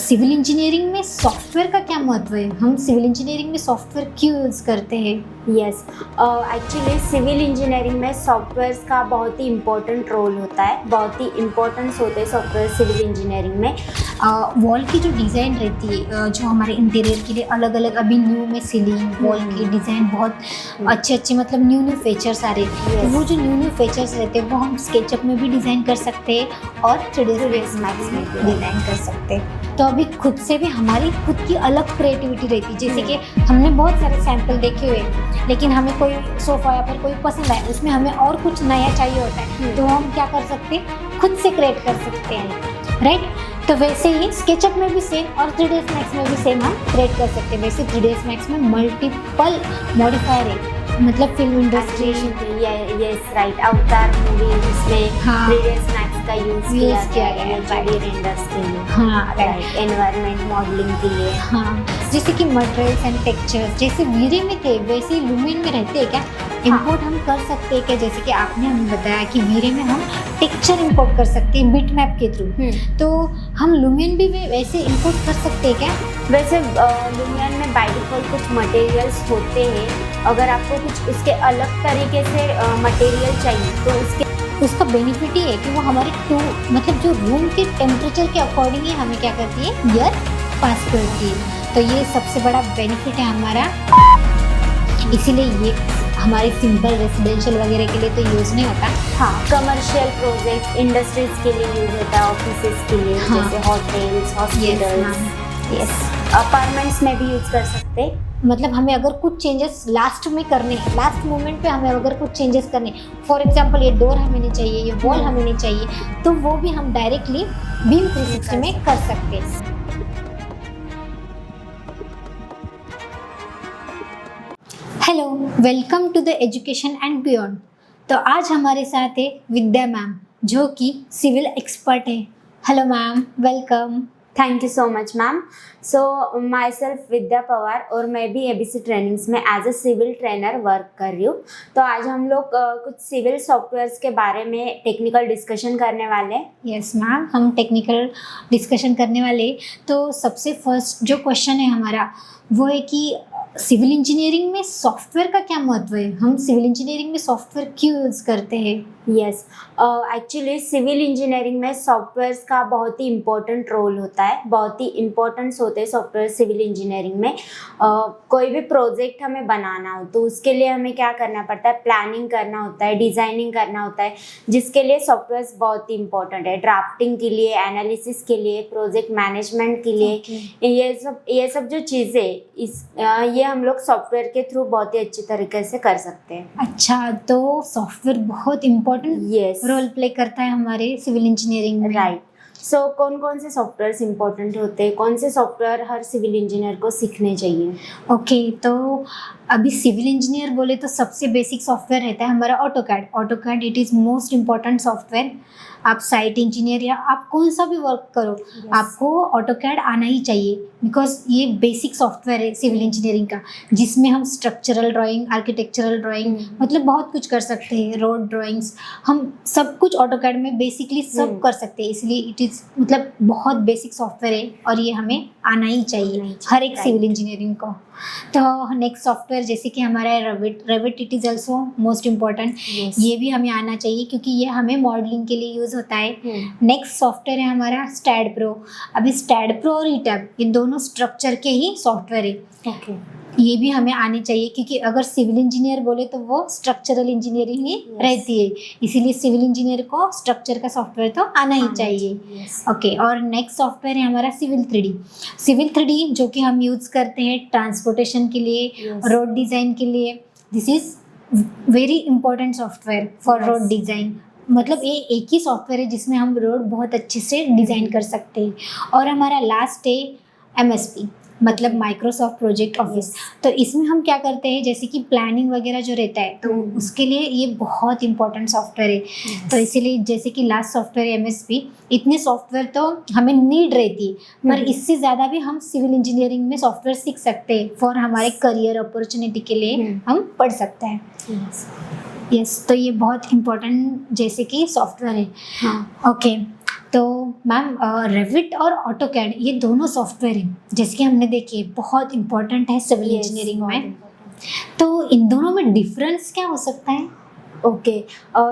Civil engineering में software का क्या महत्व है? हम सिविल इंजीनियरिंग में सॉफ्टवेयर क्यों यूज़ करते हैं? यस, एक्चुअली सिविल इंजीनियरिंग में सॉफ्टवेयर्स का बहुत ही इम्पोर्टेंट रोल होता है, बहुत ही इम्पोर्टेंस होते हैं सॉफ्टवेयर सिविल इंजीनियरिंग में। वॉल की जो डिज़ाइन रहती है, जो हमारे इंटीरियर के लिए अलग अलग, अभी न्यू में सीलिंग वॉल की डिज़ाइन बहुत अच्छे मतलब न्यू फीचर्स आ रहे हैं। तो वो जो न्यू फीचर्स रहते हैं वो हम स्केचअप में भी डिज़ाइन कर सकते हैं और 3ds मैक्स में भी डिज़ाइन कर सकते हैं। तो अभी खुद से भी हमारी खुद की अलग क्रिएटिविटी रहती है, जैसे कि हमने बहुत सारे सैंपल देखे हुए, लेकिन हमें कोई सोफ़ा या फिर कोई पसंद आए, उसमें हमें और कुछ नया चाहिए होता है, तो हम क्या कर सकते हैं, खुद से क्रिएट कर सकते हैं, राइट। तो वैसे ही स्केचअप में भी सेम और 3ds मैक्स में भी सेम हम क्रिएट कर सकते हैं। वैसे 3ds मैक्स में मल्टीपल मॉडिफायर है, मतलब film industry, yes right, Avatar movie इसमें हाँ, 3ds मैक्स का यूज़ किया गया है right. 3D रेंडर्स के लिए, हाँ राइट, एनवायरनमेंट मॉडलिंग के लिए। हाँ, जैसे कि मटेरियल्स एंड टेक्सचर्स जैसे वीरे में थे वैसे ही लुमिन में रहते हैं क्या? इंपोर्ट हम कर सकते हैं क्या? जैसे कि आपने हमें बताया कि वीरे में हम टेक्सचर इंपोर्ट कर सकते हैं बिटमैप के थ्रू, तो हम लुमिन भी वैसे इंपोर्ट कर सकते हैं क्या? वैसे लुमियन में बाय डिफ़ॉल्ट कुछ मटेरियल्स होते हैं, अगर आपको कुछ उसके अलग तरीके से मटेरियल चाहिए तो उसका बेनिफिट ये है कि वो हमारे मतलब जो रूम के टेम्परेचर के अकॉर्डिंग ही हमें क्या करती है, एयर पास करती है। तो ये सबसे बड़ा बेनिफिट है हमारा, इसीलिए ये हमारे सिंपल रेजिडेंशियल वगैरह के लिए तो यूज़ नहीं होता। हाँ, कमर्शियल प्रोजेक्ट इंडस्ट्रीज के लिए यूज़ होता है, ऑफिसेज के लिए, हाँ, जैसे होटल्स, हॉस्पिटल्स, यस, अपार्टमेंट्स में भी यूज़ कर सकते हैं। मतलब हमें अगर कुछ चेंजेस लास्ट मोमेंट पे हमें अगर कुछ चेंजेस करने, फॉर एग्जांपल ये डोर हमें नहीं चाहिए, ये वॉल हमें नहीं चाहिए, तो वो भी हम डायरेक्टली बीम 360 में कर सकते हैं। Hello, welcome to the education and beyond. तो आज हमारे साथ है विद्या मैम, जो कि सिविल एक्सपर्ट है। Hello ma'am, welcome. Thank you so much ma'am. So myself Vidya Pawar, और मैं भी एबीसी ट्रेनिंग्स में as a civil trainer work कर रही हूँ। तो आज हम लोग कुछ सिविल सॉफ्टवेयर्स के बारे में टेक्निकल डिस्कशन करने वाले हैं। यस मैम, हम टेक्निकल डिस्कशन करने वाले। तो सबसे फर्स्ट जो क्वेश्चन है हमारा वो है कि सिविल इंजीनियरिंग में सॉफ्टवेयर का क्या महत्व है? हम सिविल इंजीनियरिंग में सॉफ्टवेयर क्यों यूज़ करते हैं? यस, एक्चुअली सिविल इंजीनियरिंग में सॉफ्टवेयर्स का बहुत ही इम्पोर्टेंट रोल होता है, बहुत ही इम्पोर्टेंस होते हैं सॉफ्टवेयर सिविल इंजीनियरिंग में। कोई भी प्रोजेक्ट हमें बनाना हो तो उसके लिए हमें क्या करना पड़ता है, प्लानिंग करना होता है, डिज़ाइनिंग करना होता है, जिसके लिए सॉफ्टवेयर्स बहुत ही इम्पोर्टेंट है, ड्राफ्टिंग के लिए, एनालिसिस के लिए, प्रोजेक्ट मैनेजमेंट के लिए। ये सब जो चीज़ें ये हम लोग सॉफ्टवेयर के थ्रू बहुत ही अच्छी तरीके से कर सकते हैं। अच्छा, तो सॉफ्टवेयर बहुत इम्पोर्टेंट रोल प्ले करता है हमारे सिविल इंजीनियरिंग में, राइट। सो कौन कौन से सॉफ्टवेयर्स इंपॉर्टेंट होते हैं, कौन से सॉफ्टवेयर हर सिविल इंजीनियर को सीखने चाहिए? ओके, तो अभी सिविल इंजीनियर बोले तो सबसे बेसिक सॉफ्टवेयर रहता है हमारा AutoCAD. It is most important software. आप साइट इंजीनियर या आप कौन सा भी वर्क करो, आपको ऑटोकैड आना ही चाहिए, बिकॉज ये बेसिक सॉफ्टवेयर है सिविल इंजीनियरिंग का, जिसमें हम स्ट्रक्चरल ड्राइंग, आर्किटेक्चरल ड्राइंग, मतलब बहुत कुछ कर सकते हैं, रोड ड्राइंग्स, हम सब कुछ ऑटोकैड में बेसिकली सब कर सकते हैं। इसलिए इट इज़ मतलब बहुत बेसिक सॉफ्टवेयर है और ये हमें आना ही चाहिए हर एक सिविल इंजीनियरिंग को। तो नेक्स्ट सॉफ्टवेयर जैसे कि हमारा है Revit. It is also most important. ये भी हमें आना चाहिए क्योंकि ये हमें मॉडलिंग के लिए यूज़ होता है। नेक्स्ट सॉफ्टवेयर है हमारा स्टैड प्रो। अभी स्टैड प्रो और ईटैब ये दोनों स्ट्रक्चर के ही सॉफ्टवेयर है। ओके, ये भी हमें आने चाहिए क्योंकि अगर सिविल इंजीनियर बोले तो वो स्ट्रक्चरल इंजीनियरिंग ही रहती है, इसीलिए सिविल इंजीनियर को स्ट्रक्चर का सॉफ्टवेयर तो आना ही चाहिए। ओके, और नेक्स्ट सॉफ्टवेयर है हमारा सिविल 3D। सिविल 3D जो कि हम यूज़ करते हैं ट्रांसपोर्टेशन के लिए, रोड डिज़ाइन के लिए। This is very important software for road design. मतलब ये एक ही सॉफ्टवेयर है जिसमें हम रोड बहुत अच्छे से डिज़ाइन कर सकते हैं। और हमारा लास्ट है MSP, मतलब माइक्रोसॉफ्ट प्रोजेक्ट ऑफिस। तो इसमें हम क्या करते हैं, जैसे कि प्लानिंग वगैरह जो रहता है तो उसके लिए ये बहुत इंपॉर्टेंट सॉफ्टवेयर है। तो इसीलिए जैसे कि लास्ट सॉफ्टवेयर MSP, इतने सॉफ्टवेयर तो हमें नीड रहती है, पर इससे ज़्यादा भी हम सिविल इंजीनियरिंग में सॉफ्टवेयर सीख सकते हैं फॉर हमारे करियर अपॉर्चुनिटी के लिए हम पढ़ सकते हैं। यस, तो ये बहुत इम्पोर्टेंट जैसे कि सॉफ्टवेयर है। ओके, तो मैम रेविट और ऑटोकैड ये दोनों सॉफ्टवेयर हैं जैसे कि हमने देखे बहुत इंपॉर्टेंट है सिविल Yes, इंजीनियरिंग बहुत में। important। तो इन दोनों में डिफरेंस क्या हो सकता है? ओके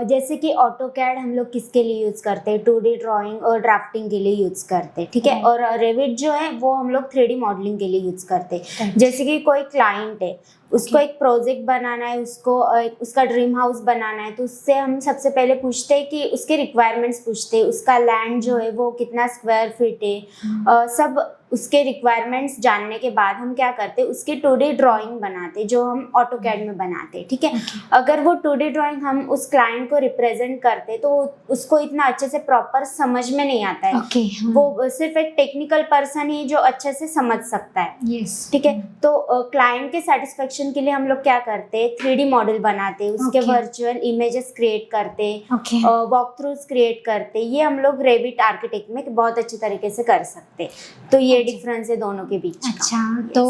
जैसे कि ऑटोकैड हम लोग किसके लिए यूज़ करते हैं, 2D ड्राइंग और ड्राफ्टिंग के लिए यूज़ करते हैं, ठीक है। Right. और रेविट जो है वो हम लोग 3D मॉडलिंग के लिए यूज़ करते हैं। Right. जैसे कि कोई क्लाइंट है, उसको एक प्रोजेक्ट बनाना है, उसको उसका ड्रीम हाउस बनाना है, तो उससे हम सबसे पहले पूछते हैं कि उसके रिक्वायरमेंट्स पूछते हैं, उसका लैंड जो है वो कितना स्क्वायर फीट है, सब उसके रिक्वायरमेंट्स जानने के बाद हम क्या करते हैं, उसकी 2D ड्राइंग बनाते हैं जो हम ऑटोकैड में बनाते हैं, ठीक है। अगर वो 2D ड्राइंग हम उस क्लाइंट को रिप्रेजेंट करते तो उसको इतना अच्छे से प्रॉपर समझ में नहीं आता है। ओके वो सिर्फ एक टेक्निकल पर्सन ही जो अच्छे से समझ सकता है, यस ठीक है। तो क्लाइंट के सेटिस्फेक्शन के लिए हम लोग क्या करते हैं, 3D मॉडल बनाते हैं, उसके Okay. वर्चुअल इमेजेस क्रिएट करते हैं, ओके वॉक थ्रूज क्रिएट करते हैं। ये हम लोग रेविट आर्किटेक्ट में बहुत अच्छे तरीके से कर सकते हैं। तो ये अच्छा। डिफरेंस है दोनों के बीच का। अच्छा तो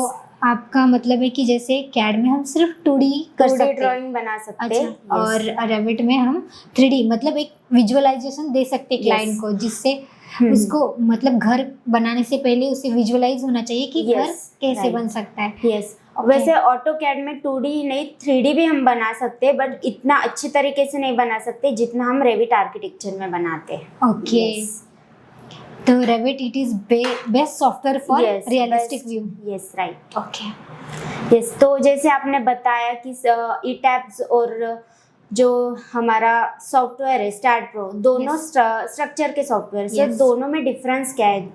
आपका मतलब है कि जैसे कैड में हम सिर्फ 2D कर 2D सकते हैं, ड्राइंग बना सकते अच्छा, हैं, और रेविट में हम 3D मतलब एक विजुअलाइजेशन दे सकते हैं क्लाइंट Yes. को, जिससे उसको मतलब घर बनाने से पहले उसे विजुअलाइज होना चाहिए कि Yes, घर कैसे right. बन सकता है। Yes Okay. वैसे ऑटोकैड में 2D ही नहीं 3D भी हम बना सकते हैं, बट इतना अच्छी तरीके से नहीं बना सकते जितना हम रेविट आर्किटेक्चर में बनाते हैं। ओके तो Revit it is best software for realistic view. Yes right. Okay yes तो जैसे आपने बताया कि ईटैब्स और जो हमारा सॉफ्टवेयर है स्टार्ट प्रो, दोनों स्ट्रक्चर के सॉफ्टवेयर से, Yes. दोनों में डिफरेंस क्या है,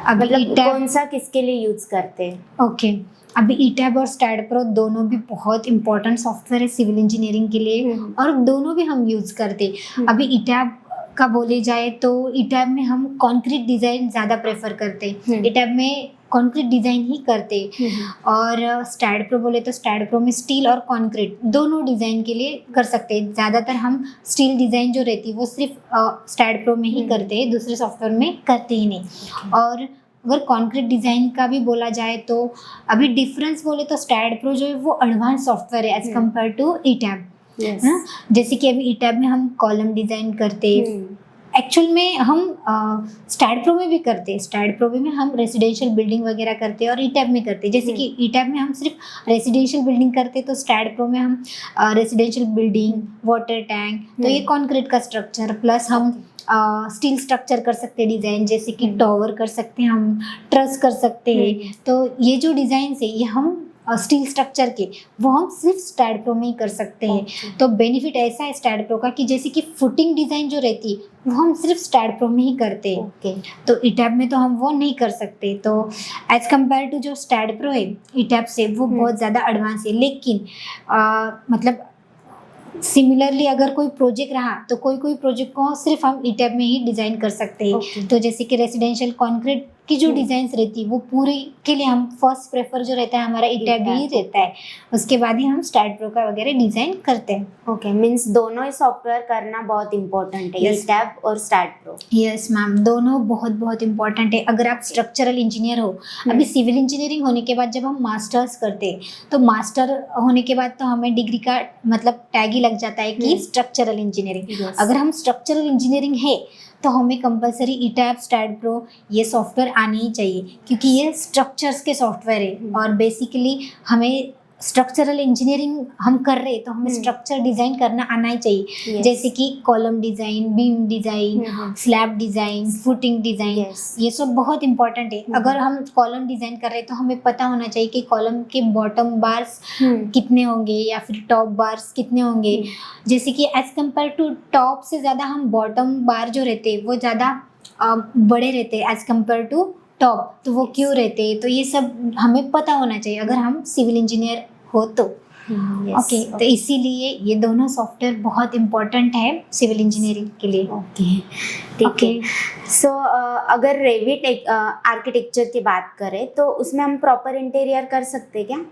अभी मतलब ETAB कौन सा किसके लिए यूज करते हैं? ओके अभी ईटैब और स्टैड प्रो दोनों भी बहुत इंपॉर्टेंट सॉफ्टवेयर है सिविल इंजीनियरिंग के लिए, और दोनों भी हम यूज़ करते। अभी ईटैब का बोले जाए तो ईटैब में हम कंक्रीट डिज़ाइन ज़्यादा प्रेफर करते, ईटैब में कंक्रीट डिज़ाइन ही करते। और स्टैड प्रो बोले तो स्टैड प्रो में स्टील और कंक्रीट दोनों डिज़ाइन के लिए कर सकते हैं। ज़्यादातर हम स्टील डिज़ाइन जो रहती है वो सिर्फ स्टैड प्रो में ही करते हैं, दूसरे सॉफ्टवेयर में करते ही नहीं। और अगर कंक्रीट डिज़ाइन का भी बोला जाए तो अभी डिफरेंस बोले तो स्टैड प्रो जो है वो एडवांस सॉफ्टवेयर है एज कम्पेयर टू ईटैब, यस है ना। जैसे कि अभी ईटैब में हम कॉलम डिज़ाइन करते, एक्चुअल में हम स्टैड प्रो में भी करते हैं, स्टैड प्रो में हम रेसिडेंशियल बिल्डिंग वगैरह करते हैं और ईटैब में करते हैं। जैसे कि ईटैब में हम सिर्फ रेसिडेंशियल बिल्डिंग करते तो स्टैड प्रो में हम रेसिडेंशियल बिल्डिंग, वाटर टैंक, तो ये कंक्रीट का स्ट्रक्चर प्लस हम स्टील स्ट्रक्चर कर सकते हैं डिज़ाइन, जैसे कि टॉवर कर सकते हैं, हम ट्रस कर सकते हैं। तो ये जो डिज़ाइन है ये हम स्टील स्ट्रक्चर के वो हम सिर्फ स्टैड प्रो में ही कर सकते हैं। तो बेनिफिट ऐसा है स्टैड प्रो का कि जैसे कि फुटिंग डिज़ाइन जो रहती है वो हम सिर्फ स्टैड प्रो में ही करते हैं, ओके तो ईटैब में तो हम वो नहीं कर सकते। तो एज कम्पेयर टू जो स्टैड प्रो है ईटैब से वो बहुत ज़्यादा एडवांस है। लेकिन मतलब सिमिलरली अगर कोई प्रोजेक्ट रहा तो कोई कोई प्रोजेक्ट को सिर्फ हम ईटैब में ही डिज़ाइन कर सकते हैं। Okay. तो जैसे कि रेसिडेंशियल कंक्रीट की जो डिज़ाइंस रहती है वो पूरी के लिए हम फर्स्ट प्रेफर जो रहता है हमारा ईटैब ही रहता है, उसके बाद ही हम स्टैड प्रो का वगैरह डिज़ाइन करते हैं। ओके मीन्स दोनों ही सॉफ्टवेयर करना बहुत इंपॉर्टेंट है, Yes. ईटैब और स्टैड प्रो। यस मैम दोनों बहुत बहुत इंपॉर्टेंट है। अगर आप स्ट्रक्चरल इंजीनियर हो, अभी सिविल इंजीनियरिंग होने के बाद जब हम मास्टर्स करते हैं तो मास्टर होने के बाद तो हमें डिग्री का मतलब टैग ही लग जाता है कि स्ट्रक्चरल इंजीनियरिंग। Yes. अगर हम स्ट्रक्चरल इंजीनियरिंग है तो हमें कंपलसरी ईटैब, स्टैड प्रो ये सॉफ्टवेयर आने ही चाहिए, क्योंकि ये स्ट्रक्चर्स के सॉफ्टवेयर है और बेसिकली हमें स्ट्रक्चरल इंजीनियरिंग हम कर रहे हैं तो हमें स्ट्रक्चर डिज़ाइन करना आना ही चाहिए। Yes. जैसे कि column design, beam design, slab design, footing design, Yes. ये सब बहुत इंपॉर्टेंट है। अगर हम कॉलम डिज़ाइन कर रहे हैं तो हमें पता होना चाहिए कि कॉलम के बॉटम बार्स कितने होंगे या फिर टॉप बार्स कितने होंगे। जैसे कि एज कम्पेयर टू टॉप से ज़्यादा हम बॉटम बार जो रहते हैं वो ज़्यादा बड़े रहते हैं एज कम्पेयर टू टॉप, तो वो क्यों रहते हैं, तो ये सब हमें पता होना चाहिए अगर हम सिविल इंजीनियर हो तो। ओके तो इसीलिए ये दोनों सॉफ्टवेयर बहुत इम्पोर्टेंट है सिविल इंजीनियरिंग के लिए। ओके ठीक है। सो अगर रेविट आर्किटेक्चर की बात करें तो उसमें हम प्रॉपर इंटीरियर कर सकते हैं क्या?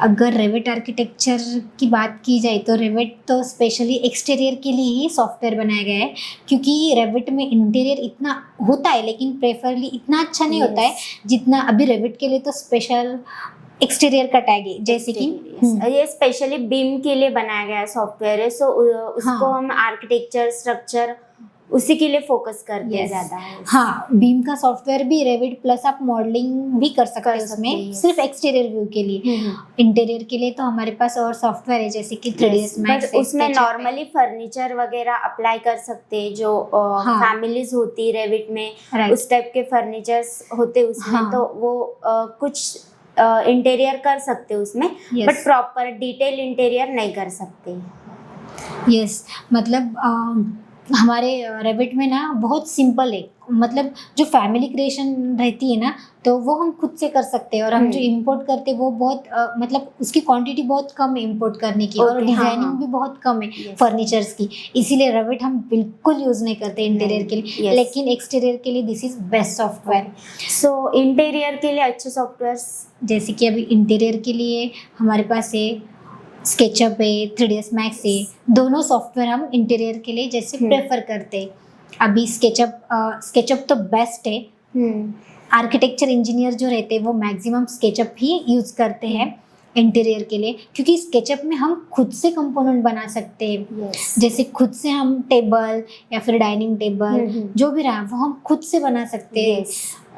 अगर रेविट आर्किटेक्चर की बात की जाए तो रेविट तो स्पेशली एक्सटीरियर के लिए ही सॉफ्टवेयर बनाया गया है, क्योंकि रेविट में इंटीरियर इतना होता है लेकिन प्रेफरली इतना अच्छा नहीं होता है जितना अभी रेविट के लिए तो स्पेशल एक्सटीरियर का टैग है। जैसे कि ये स्पेशली बीम के लिए बनाया गया सॉफ्टवेयर है, सो उसको हम आर्किटेक्चर, स्ट्रक्चर उसी के लिए फोकस करते हैं Yes. ज्यादा। हाँ, बीम का सॉफ्टवेयर भी रेविट प्लस आप मॉडलिंग भी कर सकते हैं सकते हैं, उसमें, yes. सिर्फ एक्सटीरियर व्यू के लिए। इंटीरियर के लिए तो हमारे पास और सॉफ्टवेयर है जैसे कि 3ds Max बट उसमें नॉर्मली फर्नीचर वगैरह अप्लाई कर सकते हैं जो हाँ. फैमिलीज होती है रेविट में, Right. उस टाइप के फर्नीचर्स होते उसमें, हाँ. तो वो कुछ इंटीरियर कर सकते उसमें, Yes. But proper detail interior नहीं कर सकते। यस मतलब हमारे रेविट में ना बहुत सिंपल है, मतलब जो फैमिली क्रिएशन रहती है ना तो वो हम खुद से कर सकते हैं, और हम जो इंपोर्ट करते हैं वो बहुत मतलब उसकी क्वांटिटी बहुत कम है इंपोर्ट करने की, और Okay, डिजाइनिंग हाँ. भी बहुत कम है Yes. फर्नीचर्स की, इसीलिए रेविट हम बिल्कुल यूज नहीं करते इंटीरियर के लिए। Yes. लेकिन एक्सटीरियर के लिए this is best software. So interior के लिए अच्छे सॉफ्टवेयर्स जैसे कि अभी इंटीरियर के लिए हमारे पास है स्केचअप है, 3ds Max है, दोनों सॉफ्टवेयर हम इंटीरियर के लिए जैसे प्रेफर करते हैं। अभी स्केचअप तो बेस्ट है। आर्किटेक्चर इंजीनियर जो रहते हैं वो मैक्सिमम स्केचअप ही यूज करते हैं इंटीरियर के लिए, क्योंकि स्केचअप में हम खुद से कंपोनेंट बना सकते हैं। जैसे खुद से हम टेबल या फिर डाइनिंग टेबल जो भी रहा वो हम खुद से बना सकते हैं,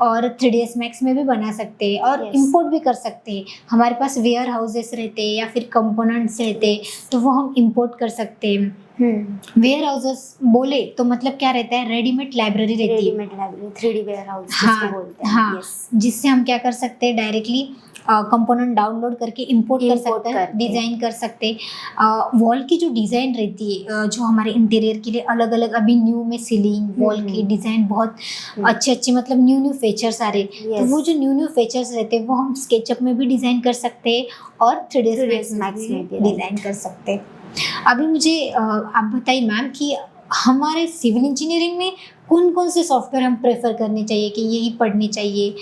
और 3ds Max में भी बना सकते हैं, और Yes. इंपोर्ट भी कर सकते हैं। हमारे पास वेयर हाउसेस रहते हैं या फिर कंपोनेंट्स रहते हैं तो वो हम इंपोर्ट कर सकते हैं। वेयर हाउसेस बोले तो मतलब क्या रहता है, रेडीमेड लाइब्रेरी रहती है। Readymade library, 3D ware house हाँ, जिसको बोलते हैं। हाँ, Yes. जिससे हम क्या कर सकते हैं, डायरेक्टली कंपोनेंट डाउनलोड करके इंपोर्ट कर Import सकते हैं, करते हैं। डिज़ाइन कर सकते हैं। वॉल की जो डिज़ाइन रहती है जो हमारे इंटीरियर के लिए अलग अलग, अभी न्यू में सीलिंग वॉल की डिज़ाइन बहुत अच्छे मतलब न्यू फीचर्स आ रहे हैं, तो Yes. वो जो न्यू फीचर्स रहते हैं वो हम स्केचअप में भी डिज़ाइन कर सकते हैं और 3ds Max में भी डिज़ाइन कर सकते हैं। अभी मुझे आप बताइए मैम कि हमारे सिविल इंजीनियरिंग में कौन कौन से सॉफ्टवेयर हम प्रेफर करने चाहिए कि यही पढ़ने चाहिए,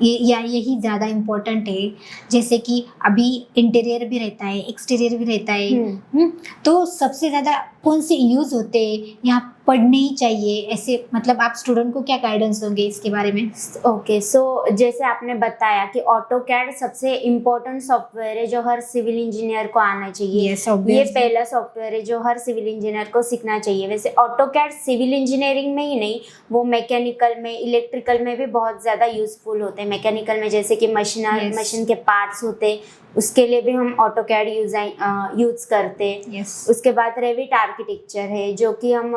या यही ज़्यादा इम्पोर्टेंट है? जैसे कि अभी इंटीरियर भी रहता है, एक्सटीरियर भी रहता है, तो सबसे ज़्यादा कौन से यूज़ होते हैं या पढ़ने ही चाहिए, ऐसे मतलब आप स्टूडेंट को क्या गाइडेंस दोगे इसके बारे में? ओके, सो जैसे आपने बताया कि ऑटोकैड सबसे इम्पोर्टेंट सॉफ्टवेयर है जो हर सिविल इंजीनियर को आना चाहिए। Yes, obviously. ये पहला सॉफ्टवेयर है जो हर सिविल इंजीनियर को सीखना चाहिए। वैसे ऑटोकैड सिविल इंजीनियरिंग में ही नहीं, वो मैकेनिकल में, इलेक्ट्रिकल में भी बहुत ज़्यादा यूजफुल होते हैं। मैकेनिकल में जैसे कि मशीन के पार्ट्स होते हैं, उसके लिए भी हम ऑटोकैड यूज करते हैं। Yes. उसके बाद रेविट आर्किटेक्चर है जो कि हम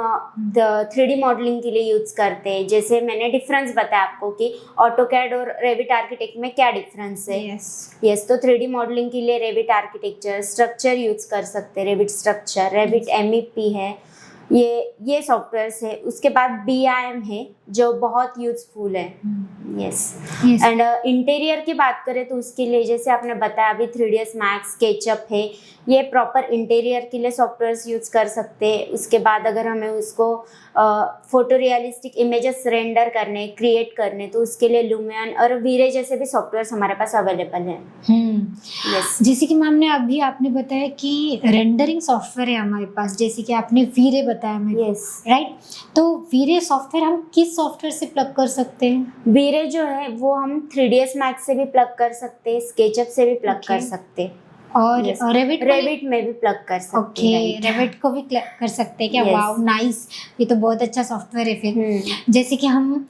3D मॉडलिंग के लिए यूज करते हैं। जैसे मैंने डिफरेंस बताया आपको कि ऑटोकैड और रेविट आर्किटेक्ट में क्या डिफरेंस है। यस, तो 3D मॉडलिंग के लिए रेविट आर्किटेक्चर, स्ट्रक्चर यूज कर सकते हैं, रेविट स्ट्रक्चर, रेविट MEP है, ये सॉफ्टवेयर्स है। उसके बाद BIM है जो बहुत यूजफुल है। यस, एंड इंटीरियर की बात करें तो उसके लिए जैसे आपने बताया अभी 3ds Max, स्केचअप है, ये प्रॉपर इंटीरियर के लिए सॉफ्टवेयर्स यूज कर सकते हैं। उसके बाद अगर हमें उसको फोटो रियलिस्टिक इमेजेस रेंडर करने, क्रिएट करने, तो उसके लिए लुमियन और वीरे जैसे भी सॉफ्टवेयर्स हमारे पास अवेलेबल हैं। यस, जैसे कि मैम ने अभी आपने बताया कि रेंडरिंग सॉफ्टवेयर है हमारे पास, जैसे कि आपने वीरे बताया मेरे को, यस, राइट? तो वीरे सॉफ्टवेयर हम किस सॉफ्टवेयर से प्लग कर सकते हैं? वीरे जो है वो हम 3ds Max से भी प्लग कर सकते हैं, स्केचअप से भी प्लग कर सकते हैं, और Yes. रेविट में भी प्लग कर सकते ओके, हैं। रेविट को भी कर सकते हैं क्या? Yes. वाओ, नाइस, ये तो बहुत अच्छा सॉफ्टवेयर है फिर। जैसे कि हम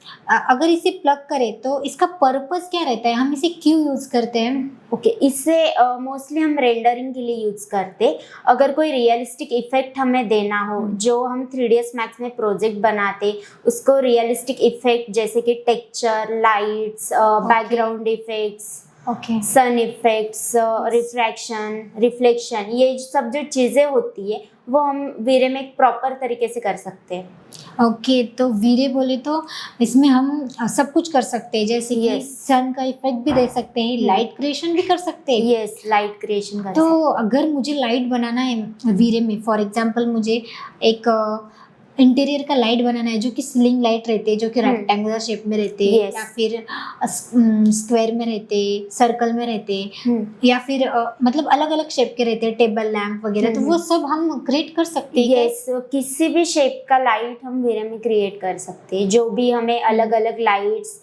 अगर इसे प्लग करें तो इसका पर्पस क्या रहता है, हम इसे क्यों यूज करते हैं? ओके, इससे मोस्टली हम रेंडरिंग के लिए यूज करते। अगर कोई रियलिस्टिक इफेक्ट हमें देना हो, जो हम 3ds Max में प्रोजेक्ट बनाते, उसको रियलिस्टिक इफेक्ट जैसे कि texture, lights, background effects, okay, sun effects, refraction, reflection, ये सब जो चीज़ें होती है वो हम वीरे में एक प्रॉपर तरीके से कर सकते हैं। ओके, तो वीरे बोले तो इसमें हम सब कुछ कर सकते हैं, जैसे कि Yes. सन का इफेक्ट भी दे सकते हैं, लाइट क्रिएशन भी कर सकते हैं। यस, लाइट क्रिएशन कर तो अगर मुझे लाइट बनाना है वीरे में, फॉर एग्जांपल मुझे एक इंटीरियर का लाइट बनाना है जो कि सीलिंग लाइट रहते हैं, जो कि रेक्टेंगुलर शेप में रहते हैं, Yes. या फिर स्क्वायर में रहते हैं, सर्कल में रहते हैं, या फिर मतलब अलग अलग शेप के रहते हैं, टेबल लैंप वगैरह, तो वो सब हम क्रिएट कर सकते हैं। यस, किसी भी शेप का लाइट हम वीरे में क्रिएट कर सकते हैं। जो भी हमें अलग अलग लाइट्स,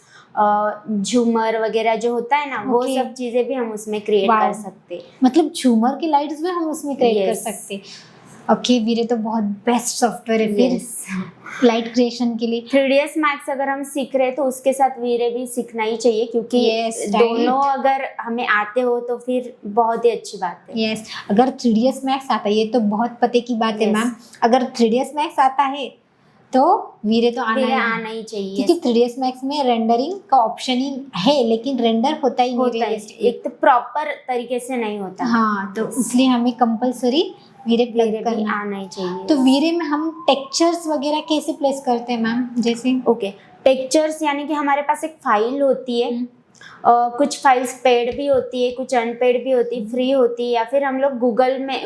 झूमर वगैरह जो होता है ना, वो Okay. सब चीजें भी हम उसमें क्रिएट Wow. कर सकते हैं। मतलब झूमर की लाइट्स भी हम उसमें क्रिएट कर Yes. सकते हैं। ओके, वीरे तो बहुत बेस्ट सॉफ्टवेयर है फिर Yes. लाइट क्रिएशन के लिए। 3ds Max अगर हम सीख रहे हैं तो उसके साथ वीरे भी सीखना ही चाहिए, क्योंकि Yes, right. दोनों अगर हमें आते हो तो फिर बहुत ही अच्छी बात है। यस, अगर 3ds Max आता है, ये तो बहुत पते की बात है Yes. मैम, अगर 3ds Max आता है तो वीरे तो वीरे आना आना ही चाहिए, क्योंकि 3ds Max में रेंडरिंग का ऑप्शन ही है, लेकिन रेंडर होता ही नहीं होता है, realistic। एक तो प्रॉपर तरीके से नहीं होता। हाँ, तो Yes. इसलिए हमें कंपलसरी वीरे प्लग वीरे भी करना। आना ही चाहिए। तो वीरे में हम टेक्सचर्स वगैरह कैसे प्लेस करते हैं मैम? जैसे ओके, टेक्सचर्स यानी कि हमारे पास एक फाइल होती है, कुछ फाइल्स पेड भी होती है, कुछ अनपेड भी होती है, फ्री होती है, या फिर हम लोग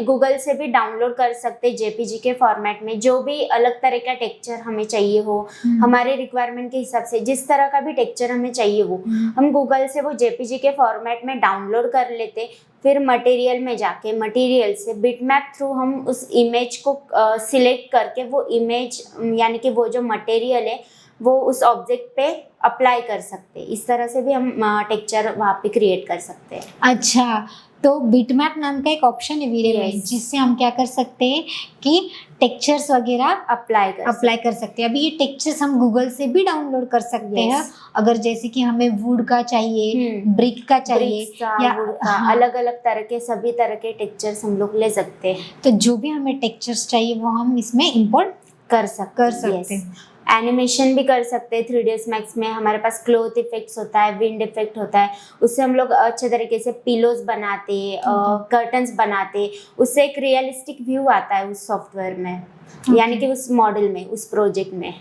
गूगल से भी डाउनलोड कर सकते हैं जेपीजी के फॉर्मेट में। जो भी अलग तरह का टेक्सचर हमें चाहिए हो, हमारे रिक्वायरमेंट के हिसाब से जिस तरह का भी टेक्सचर हमें चाहिए वो हम गूगल से वो जेपीजी के फॉर्मेट में डाउनलोड कर लेते। फिर मटेरियल में जाके मटेरियल से बिटमैप थ्रू हम उस इमेज को सिलेक्ट करके वो इमेज यानी कि वो जो मटेरियल है वो उस ऑब्जेक्ट पे अप्लाई कर सकते हैं। इस तरह से भी हम टेक्सचर वहाँ पे क्रिएट कर सकते हैं। अच्छा, तो बिटमैप नाम का एक ऑप्शन है वीरे में, Yes. जिससे हम क्या कर सकते हैं कि टेक्सचर्स वगैरह अप्लाई कर सकते हैं। अभी ये टेक्सचर्स हम गूगल से भी डाउनलोड कर सकते Yes. हैं, अगर जैसे कि हमें वुड का चाहिए, ब्रिक का चाहिए, या हाँ, अलग अलग तरह के सभी तरह के टेक्सचर्स हम लोग ले सकते हैं। तो जो भी हमें टेक्सचर्स चाहिए वो हम इसमें इंपोर्ट कर सकते हैं। एनिमेशन भी कर सकते हैं 3ds Max में। हमारे पास क्लोथ इफेक्ट्स होता है, विंड इफेक्ट होता है, उससे हम लोग अच्छे तरीके से पिलोज बनाते, कर्टन्स बनाते, उससे एक रियलिस्टिक व्यू आता है उस सॉफ्टवेयर में, यानी कि उस मॉडल में, उस प्रोजेक्ट में।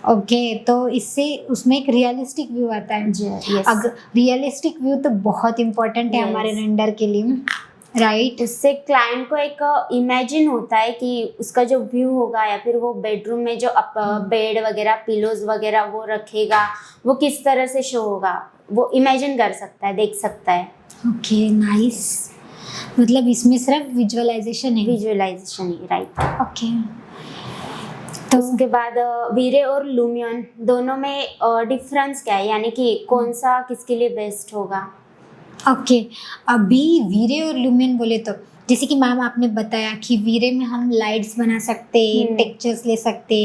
ओके, तो इससे उसमें एक रियलिस्टिक व्यू आता है। Yes. अगर रियलिस्टिक व्यू तो बहुत इम्पोर्टेंट है Yes. हमारे रेंडर के लिए, राइट? उससे क्लाइंट को एक इमेजिन होता है कि उसका जो व्यू होगा, या फिर वो बेडरूम में जो बेड वगैरह, पिलोज वगैरह वो रखेगा, वो किस तरह से शो होगा, वो इमेजिन कर सकता है, देख सकता है। Okay, nice. मतलब इसमें सिर्फ विजुअलाइजेशन है। विजुअलाइजेशन ही, राइट। ओके, तो उसके बाद वीरे और लुमियन दोनों में डिफरेंस क्या है, यानी कि कौन सा किसके लिए बेस्ट होगा? ओके, अभी वीरे और लुमियन बोले तो जैसे कि मैम आपने बताया कि वीरे में हम लाइट्स बना सकते, टेक्सचर्स ले सकते,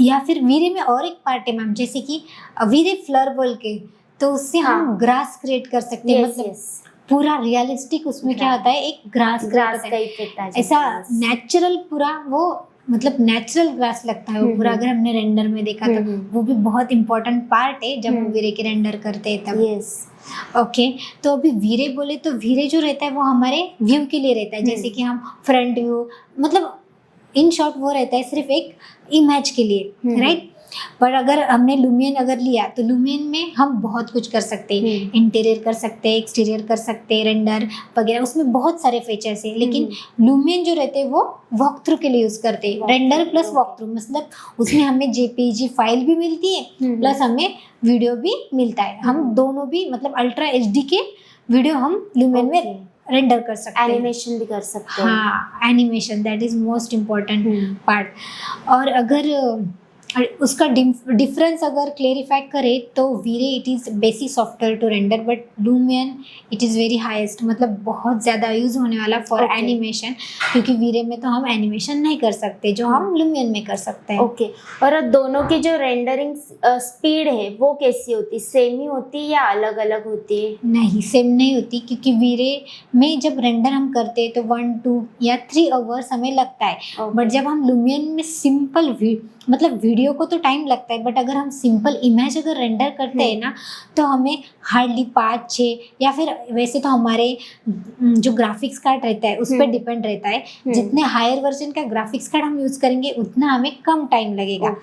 या फिर वीरे में और एक पार्ट है मैम, जैसे कि वीरे फ्लर बोल के, तो उससे हम ग्रास क्रिएट कर सकते हैं। मतलब पूरा रियलिस्टिक उसमें क्या होता है, एक ग्रास का इफेक्ट आ जाता है। ऐसा नेचुरल पूरा, वो मतलब नेचुरल ग्रास लगता है वो पूरा। अगर हमने रेंडर में देखा तो वो भी बहुत इंपॉर्टेंट पार्ट है जब हम वीरे के रेंडर करते हैं तब। यस, ओके, तो अभी वीरे बोले तो वीरे जो रहता है वो हमारे व्यू के लिए रहता है, जैसे कि हम फ्रंट व्यू, मतलब इन शॉर्ट वो रहता है सिर्फ एक इमेज के लिए, राइट? पर अगर हमने लुमियन अगर लिया तो लुमियन में हम बहुत कुछ कर सकते हैं, इंटीरियर कर सकते हैं, एक्सटीरियर कर सकते हैं, रेंडर वगैरह, उसमें बहुत सारे फीचर्स हैं। लेकिन लुमियन जो रहते हैं वो वॉक थ्रू के लिए यूज करते हैं, रेंडर प्लस वॉक थ्रू, मतलब उसमें हमें जेपीजी फाइल भी मिलती है प्लस हमें वीडियो भी मिलता है। हम दोनों भी, मतलब अल्ट्रा एचडी के वीडियो हम लुमियन में रेंडर कर सकते हैं, एनिमेशन भी कर सकते हैं। हाँ, animation, that is most important part. और अगर उसका डिफरेंस अगर क्लेरिफाई करें तो V-Ray it is basic software to render, but Lumion it is very highest, मतलब बहुत ज़्यादा यूज़ होने वाला फॉर एनिमेशन, क्योंकि वीरे में तो हम एनिमेशन नहीं कर सकते जो हम लुमियन में कर सकते हैं। ओके, और दोनों की जो रेंडरिंग स्पीड है वो कैसी होती, सेम ही होती है या अलग अलग होती है? नहीं, सेम नहीं होती, क्योंकि वीरे में जब रेंडर हम करते हैं तो 1, 2 या 3 आवर्स हमें लगता है, बट जब हम लुमियन में सिंपल मतलब वीडियो को तो टाइम लगता है, बट अगर हम सिंपल इमेज अगर रेंडर करते हैं ना तो हमें हार्डली 5-6, या फिर वैसे तो हमारे जो ग्राफिक्स कार्ड रहता है उस पर डिपेंड रहता है, जितने हायर वर्जन का ग्राफिक्स कार्ड हम यूज़ करेंगे उतना हमें कम टाइम लगेगा।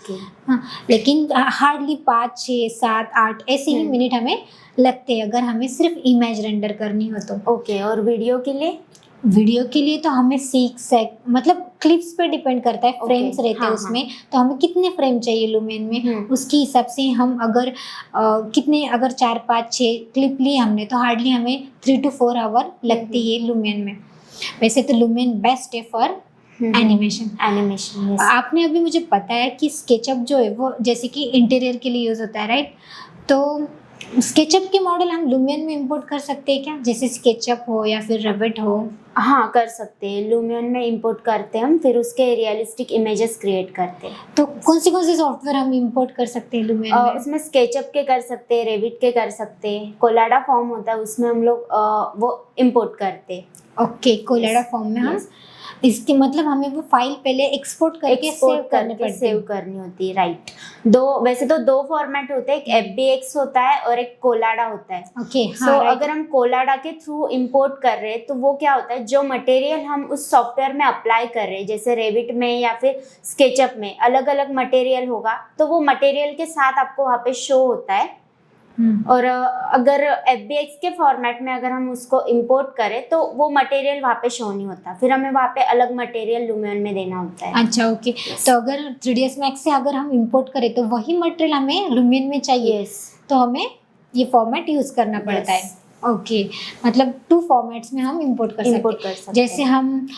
हाँ, लेकिन हार्डली 5, 6, 7, 8 ऐसे ही मिनट हमें लगते हैं अगर हमें सिर्फ इमेज रेंडर करनी हो तो। ओके, और वीडियो के लिए? वीडियो के लिए तो हमें 6 मतलब क्लिप्स पे डिपेंड करता है, फ्रेम्स रहते हैं उसमें, तो हमें कितने फ्रेम चाहिए लुमियन में उसके हिसाब से हम अगर कितने, अगर 4, 5, 6 क्लिप लिए हमने तो हार्डली हमें 3 to 4 आवर लगती है लुमियन में। वैसे तो लुमियन बेस्ट है फॉर एनिमेशन। आपने अभी मुझे बताया कि स्केचअप जो है वो जैसे कि इंटीरियर के लिए यूज होता है, राइट? तो स्केचअप के मॉडल हम लुमियन में इंपोर्ट कर सकते हैं क्या, जैसे स्केचअप हो या फिर रेविट हो? हाँ कर सकते हैं, लूमियन में इंपोर्ट करते हैं हम, फिर उसके रियलिस्टिक इमेजेस क्रिएट करते हैं। तो कौन से सॉफ्टवेयर हम इंपोर्ट कर सकते हैं लुमियन में? उसमें स्केचअप के कर सकते हैं, रेविट के कर सकते हैं, कोलाडा फॉर्म होता है उसमें हम लोग वो इंपोर्ट करते हैं। ओके, कोलाडा फॉर्म में हम इसके मतलब हमें वो फाइल पहले एक्सपोर्ट करके सेव करने पड़ते हैं। सेव करनी होती है, राइट। वैसे तो दो फॉर्मेट होते हैं, एक FBX होता है और एक कोलाडा होता है। ओके, सो अगर हम कोलाडा के थ्रू इंपोर्ट कर रहे हैं तो वो क्या होता है, जो मटेरियल हम उस सॉफ्टवेयर में अप्लाई कर रहे हैं, जैसे रेविट में या फिर स्केचअप में अलग अलग मटेरियल होगा, तो वो मटेरियल के साथ आपको वहाँ पे शो होता है। और अगर FBX के फॉर्मेट में अगर हम उसको इंपोर्ट करें तो वो मटेरियल वहाँ पे शो नहीं होता, फिर हमें वहाँ पे अलग मटेरियल लुमियन में देना होता है। अच्छा, ओके। तो अगर 3ds Max से अगर हम इंपोर्ट करें तो वही मटेरियल हमें लुमियन में चाहिए, तो हमें ये फॉर्मेट यूज करना पड़ता है। ओके, मतलब 2 फॉर्मेट्स में हम इंपोर्ट कर सकते हैं, जैसे हम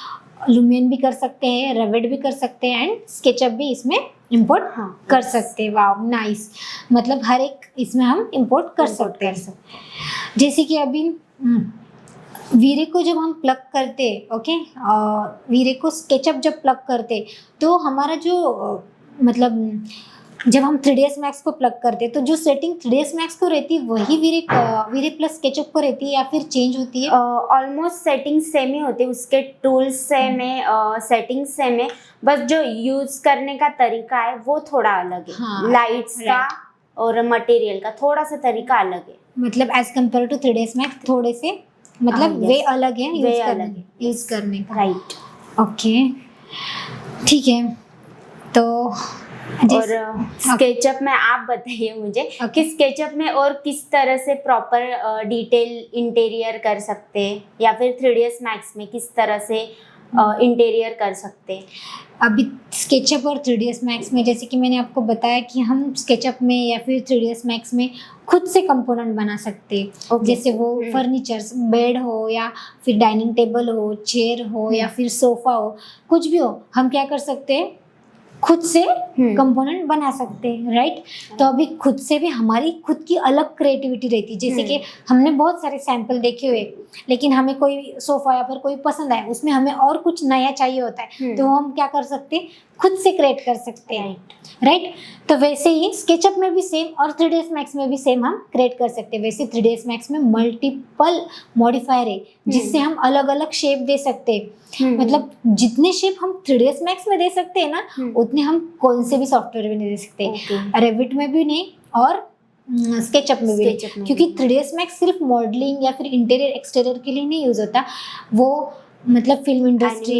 लुमियन भी कर सकते हैं, रेविट भी कर सकते हैं एंड स्केचअप भी इसमें इंपोर्ट कर सकते हैं। वाव, नाइस। मतलब हर एक इसमें हम इंपोर्ट कर सकते हैं। जैसे कि अभी वीरे को जब हम प्लग करते, ओके, वीरे को स्केचअप जब प्लग करते तो हमारा जो मतलब जब हम 3ds Max को प्लग करते हैं तो जो सेटिंग 3ds Max को रहती है वही वीरे प्लस स्केचअप को रहती है या फिर चेंज होती है? ऑलमोस्ट सेटिंग सेम ही होती है, उसके टूल्स सेम है, सेटिंग सेम है, बस जो यूज करने का तरीका है वो थोड़ा अलग है। हाँ, लाइट्स का और मटेरियल का थोड़ा सा तरीका अलग है, मतलब as compare to 3ds Max थोड़े से मतलब वे अलग है यूज करने का। राइट, ओके, ठीक है। तो और स्केचअप में आप बताइए मुझे कि स्केचअप में और किस तरह से प्रॉपर डिटेल इंटीरियर कर सकते हैं, या फिर 3ds Max में किस तरह से इंटीरियर कर सकते हैं? अभी स्केचअप और 3ds Max में जैसे कि मैंने आपको बताया कि हम स्केचअप में या फिर 3ds Max में खुद से कंपोनेंट बना सकते हैं। जैसे वो फर्नीचर्स, बेड हो या फिर डाइनिंग टेबल हो, चेयर हो या फिर सोफा हो, कुछ भी हो, हम क्या कर सकते हैं, खुद से कंपोनेंट बना सकते हैं, राइट। तो अभी खुद से भी हमारी खुद की अलग क्रिएटिविटी रहती है। जैसे कि हमने बहुत सारे सैंपल देखे हुए, लेकिन हमें कोई सोफा या फिर कोई पसंद आए, उसमें हमें और कुछ नया चाहिए होता है, तो हम क्या कर सकते हैं, खुद से क्रिएट कर सकते हैं, राइट। तो वैसे ही स्केचअप में भी सेम और 3ds Max में भी सेम हम क्रिएट कर सकते हैं। वैसे 3ds Max में मल्टीपल मॉडिफायर है जिससे हम अलग अलग शेप दे सकते हैं। मतलब जितने शेप हम 3ds Max में दे सकते हैं ना, उतने हम कौन से भी सॉफ्टवेयर में नहीं दे सकते, रेविट में भी नहीं और स्केचअप में भी नहीं, क्योंकि 3ds Max सिर्फ मॉडलिंग या फिर इंटीरियर एक्सटीरियर के लिए नहीं यूज होता, वो मतलब film industry,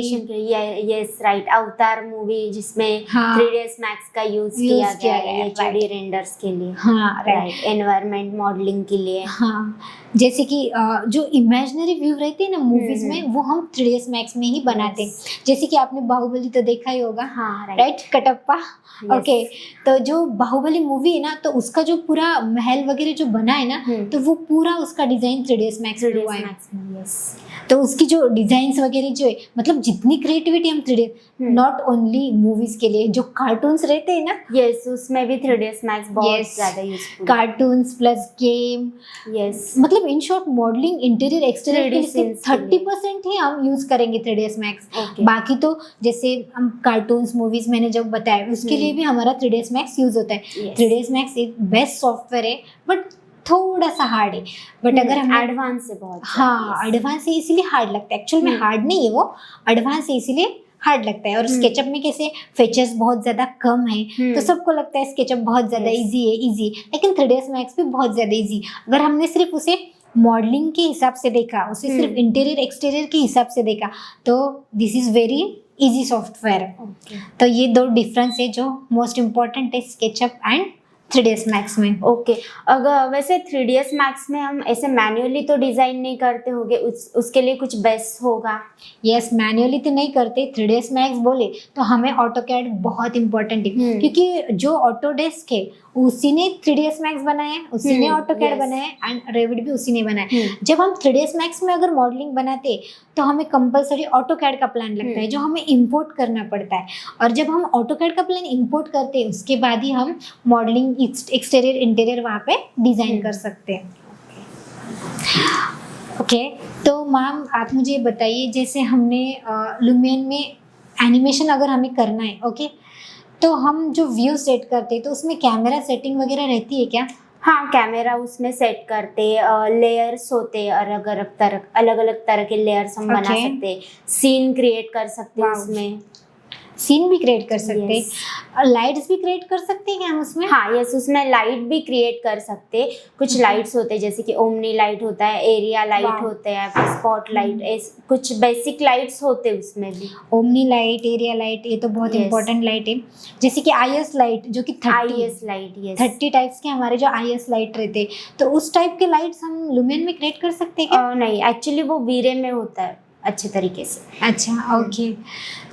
yes right, Avatar movie जिसमें 3ds Max का यूज किया गया है HD रेंडर्स के लिए, हाँ राइट, एनवायरनमेंट मॉडलिंग के लिए। हाँ, जैसे कि जो इमेजिनरी व्यू रहते हैं ना मूवीज में, वो हम 3ds Max में ही बनाते हैं। जैसे कि आपने बाहुबली तो देखा ही होगा, राइट, कटप्पा। ओके, तो जो बाहुबली मूवी है ना, तो उसका जो पूरा महल वगैरह जो बना है ना, तो वो पूरा उसका डिजाइन 3ds Max में हुआ है। तो उसकी जो डिजाइन्स वगैरह जो है, मतलब जितनी क्रिएटिविटी हम 3D, नॉट ओनली मूवीज के लिए, जो कार्टून्स रहते हैं ना, यस, उसमें भी 3ds Max बहुत ज्यादा useful, cartoons plus game, yes, मतलब in short modelling, interior exterior के लिए 30% ही हम यूज करेंगे 3ds Max। बाकी तो जैसे हम कार्टून्स, मूवीज मैंने जो बताया, उसके लिए भी हमारा 3ds Max यूज होता है। 3ds Max एक बेस्ट सॉफ्टवेयर है, बट थोड़ा सा हार्ड है, बट अगर हम एडवांस है बहुत, हाँ एडवांस है इसीलिए हार्ड लगता है। एक्चुअल में हार्ड नहीं है, वो एडवांस है इसीलिए हार्ड लगता है। और स्केचअप में कैसे फीचर्स बहुत ज्यादा कम है, तो सबको लगता है स्केचअप बहुत ज्यादा इजी है, लेकिन 3ds Max भी बहुत ज्यादा इजी। अगर हमने सिर्फ उसे मॉडलिंग के हिसाब से देखा, उसे सिर्फ इंटीरियर एक्सटीरियर के हिसाब से देखा, तो this is very easy software. तो ये 2 डिफरेंस है जो मोस्ट इम्पोर्टेंट है स्केचअप एंड 3ds Max में। ओके, अगर वैसे 3ds Max में हम ऐसे मैन्युअली तो डिजाइन नहीं करते होंगे, उसके लिए कुछ बेस्ट होगा? यस, मैन्युअली तो नहीं करते। 3ds Max बोले तो हमें ऑटोकैड बहुत इंपॉर्टेंट है, क्योंकि जो ऑटोडेस्क है उसी ने 3ds Max बनाया है, उसी ने AutoCAD yes. बनाया है एंड Revit भी उसी ने बनाया है। जब हम 3ds Max में अगर मॉडलिंग बनाते तो हमें कंपलसरी AutoCAD का प्लान लगता है जो हमें इंपोर्ट करना पड़ता है, और जब हम AutoCAD का प्लान इंपोर्ट करते हैं उसके बाद ही हम मॉडलिंग एक्सटीरियर इंटीरियर वहाँ पे डिज़ाइन कर सकते हैं। ओके, तो मैम आप मुझे बताइए, जैसे हमने लुमियन में एनिमेशन अगर हमें करना है, ओके, तो हम जो व्यू सेट करते हैं तो उसमें कैमरा सेटिंग वगैरह रहती है क्या? हाँ, कैमरा उसमें सेट करते, लेयर्स होते, अलग अलग तरह के लेयर्स हम बना Okay. सकते, सीन क्रिएट कर सकते Wow. उसमें। सीन भी क्रिएट कर सकते Yes. हैं, लाइट्स भी क्रिएट कर सकते हैं क्या हम उसमें? हाँ यस, उसमें लाइट भी क्रिएट कर सकते। कुछ Okay. लाइट्स होते हैं जैसे कि ओमनी लाइट होता है, एरिया लाइट Wow. होते हैं, फिर स्पॉट लाइट, कुछ बेसिक लाइट्स होते हैं उसमें भी। ओमनी लाइट, एरिया लाइट, ये तो बहुत Yes. इंपॉर्टेंट लाइट है। जैसे कि IS लाइट जो कि IS लाइट, यस। 30 टाइप्स के हमारे जो IS लाइट रहते हैं, तो उस टाइप के लाइट्स हम लुमियन में क्रिएट कर सकते हैं क्या? नहीं, एक्चुअली वो वीरे में होता है अच्छे तरीके से। अच्छा, ओके।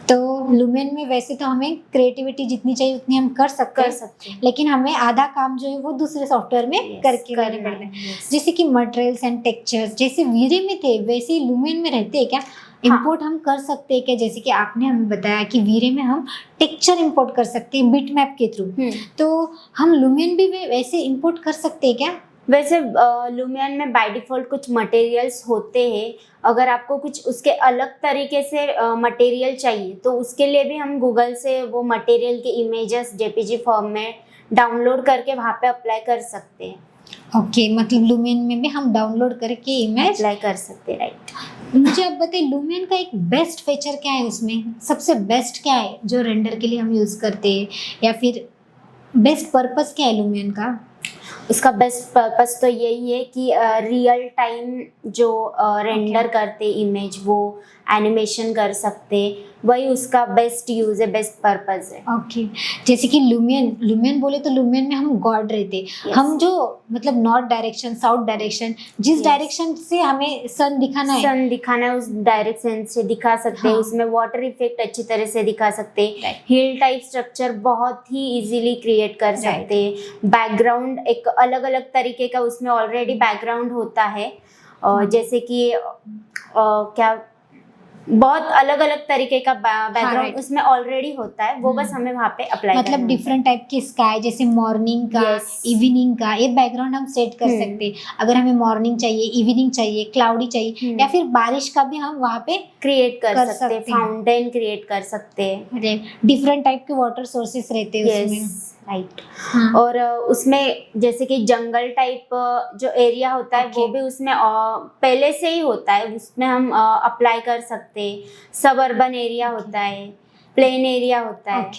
तो लुमियन में वैसे तो हमें क्रिएटिविटी जितनी चाहिए उतनी हम कर सकते हैं, लेकिन हमें आधा काम जो है वो दूसरे सॉफ्टवेयर में Yes, करके लेने करना पड़ते हैं। है, yes. जैसे कि मटेरियल्स एंड टेक्सचर्स जैसे वीरे में थे वैसे ही लुमियन में रहते हैं क्या? इंपोर्ट हम कर सकते हैं क्या? जैसे कि आपने हमें बताया कि वीरे में हम टेक्सचर इंपोर्ट कर सकते हैं बिट मैप के थ्रू, तो हम लुमियन भी वैसे इंपोर्ट कर सकते हैं क्या? वैसे लुमियन में बाय डिफ़ॉल्ट कुछ मटेरियल्स होते हैं, अगर आपको कुछ उसके अलग तरीके से मटेरियल चाहिए तो उसके लिए भी हम गूगल से वो मटेरियल के इमेजेस JPG फॉर्म में डाउनलोड करके वहाँ पे अप्लाई कर सकते हैं। ओके, मतलब लुमियन में भी हम डाउनलोड करके इमेज अप्लाई कर सकते हैं, राइट। मुझे आप बताइए लुमियन का एक बेस्ट फीचर क्या है, उसमें सबसे बेस्ट क्या है जो रेंडर के लिए हम यूज़ करते हैं, या फिर बेस्ट पर्पस क्या है लुमियन का? उसका बेस्ट पर्पस तो यही है कि रियल टाइम जो रेंडर करते इमेज वो एनिमेशन कर सकते, वही उसका बेस्ट यूज़ है, बेस्ट पर्पस है। ओके, जैसे कि लुमियन बोले तो लुमियन में हम गॉड रहते, हम जो मतलब नॉर्थ डायरेक्शन, साउथ डायरेक्शन, जिस डायरेक्शन से हमें सन दिखाना है उस डायरेक्शन से दिखा सकते हैं। हाँ। उसमें वाटर इफेक्ट अच्छी तरह से दिखा सकते, हिल टाइप स्ट्रक्चर बहुत ही इजीली क्रिएट कर सकते, बैकग्राउंड एक अलग अलग तरीके का उसमें ऑलरेडी बैकग्राउंड होता है, जैसे कि क्या बहुत अलग अलग तरीके का बैकग्राउंड उसमें ऑलरेडी होता है, वो बस हमें वहाँ पे अप्लाई मतलब डिफरेंट टाइप की स्काई, जैसे मॉर्निंग का, इवनिंग का, ये बैकग्राउंड हम सेट कर सकते हैं। अगर हमें मॉर्निंग चाहिए, इवनिंग चाहिए, क्लाउडी चाहिए, या फिर बारिश का भी हम वहाँ पे क्रिएट कर सकते हैं, फाउंटेन क्रिएट कर सकते हैं। डिफरेंट टाइप के वाटर सोर्सेस रहते हैं उसमें, राइट। और उसमें जैसे कि जंगल टाइप जो एरिया होता है वो भी उसमें पहले से ही होता है, उसमें हम अप्लाई कर सकते हैं। सब अर्बन एरिया होता है, प्लेन एरिया होता है,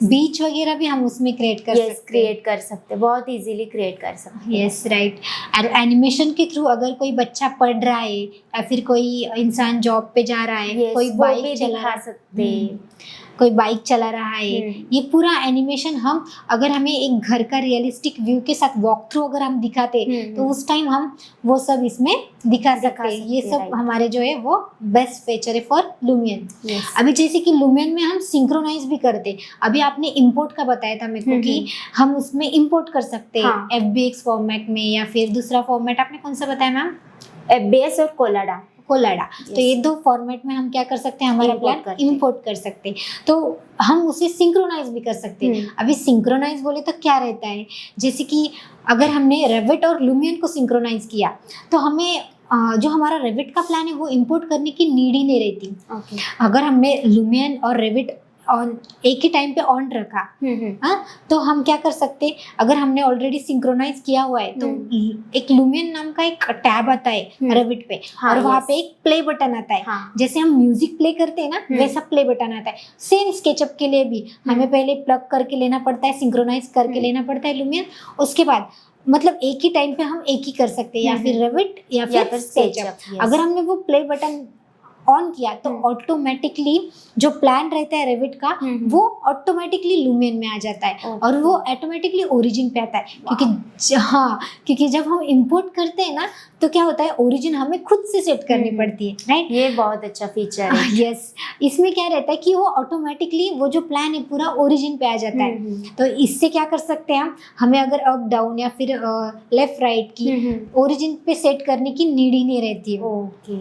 बीच वगैरह भी हम उसमें क्रिएट कर सकते हैं। क्रिएट कर सकते हैं, बहुत इजीली क्रिएट कर सकते हैं। Yes, right. और एनिमेशन के थ्रू अगर कोई बच्चा पढ़ रहा है या फिर कोई इंसान जॉब पे जा रहा है, कोई बाइक चला सकते हैं, कोई बाइक चला रहा है, ये पूरा एनिमेशन हम अगर हमें एक घर का रियलिस्टिक व्यू के साथ वॉक थ्रू अगर हम दिखाते तो उस टाइम हम वो सब इसमें दिखा सकते हैं। ये सब हमारे जो है वो बेस्ट फीचर है फॉर लुमियन। अभी जैसे कि लुमियन में हम सिंक्रोनाइज भी करते, अभी आपने इंपोर्ट का बताया था मेरे को कि हम उसमें इंपोर्ट कर सकते हैं FBX फॉर्मेट में, या फिर दूसरा फॉर्मेट आपने कौन सा बताया मैम? FBS और कोलाडा। तो ये दो फॉर्मेट में हम क्या कर सकते हैं, हमारा प्लान इंपोर्ट कर सकते हैं, तो हम उसे सिंक्रोनाइज भी कर सकते हैं। अभी सिंक्रोनाइज बोले तो क्या रहता है, जैसे कि अगर हमने रेविट और लुमियन को सिंक्रोनाइज किया तो हमें जो हमारा रेविट का प्लान है वो इंपोर्ट करने की नीड ही नहीं रहती। अगर हमने लुमियन और रेविट ऑन एक ही टाइम पे ऑन रखा, हाँ, तो हम क्या कर सकते, अगर हमने ऑलरेडी सिंक्रोनाइज किया हुआ है तो एक लुमियन नाम का एक टैब आता है रेविट पे, और वहाँ पे एक प्ले बटन आता है। जैसे हम म्यूजिक प्ले करते हैं ना, वैसा प्ले बटन आता है। सेम स्केचअप के लिए भी हमें पहले प्लग करके लेना पड़ता है, सिंक्रोनाइज करके लेना पड़ता है लुमियन, उसके बाद मतलब एक ही टाइम पे हम एक ही कर सकते हैं, या फिर रेविट या फिर स्केचअप। अगर हमने वो प्ले बटन ऑन किया तो ऑटोमेटिकली जो प्लान रहता है रेविट का वो ऑटोमेटिकली लुमियन में आ जाता है और वो ऑटोमेटिकली ओरिजिन पे आता है क्योंकि जब हम इंपोर्ट करते हैं ना तो क्या होता है ओरिजिन हमें खुद से सेट करनी पड़ती है, राइट। ये बहुत अच्छा फीचर है। यस इसमें क्या रहता है कि वो ऑटोमेटिकली वो जो प्लान है पूरा ओरिजिन पे आ जाता है। तो इससे क्या कर सकते हैं हम, हमें अगर अप डाउन या फिर लेफ्ट राइट की ओरिजिन पे सेट करने की नीड ही नहीं रहती है। ओके।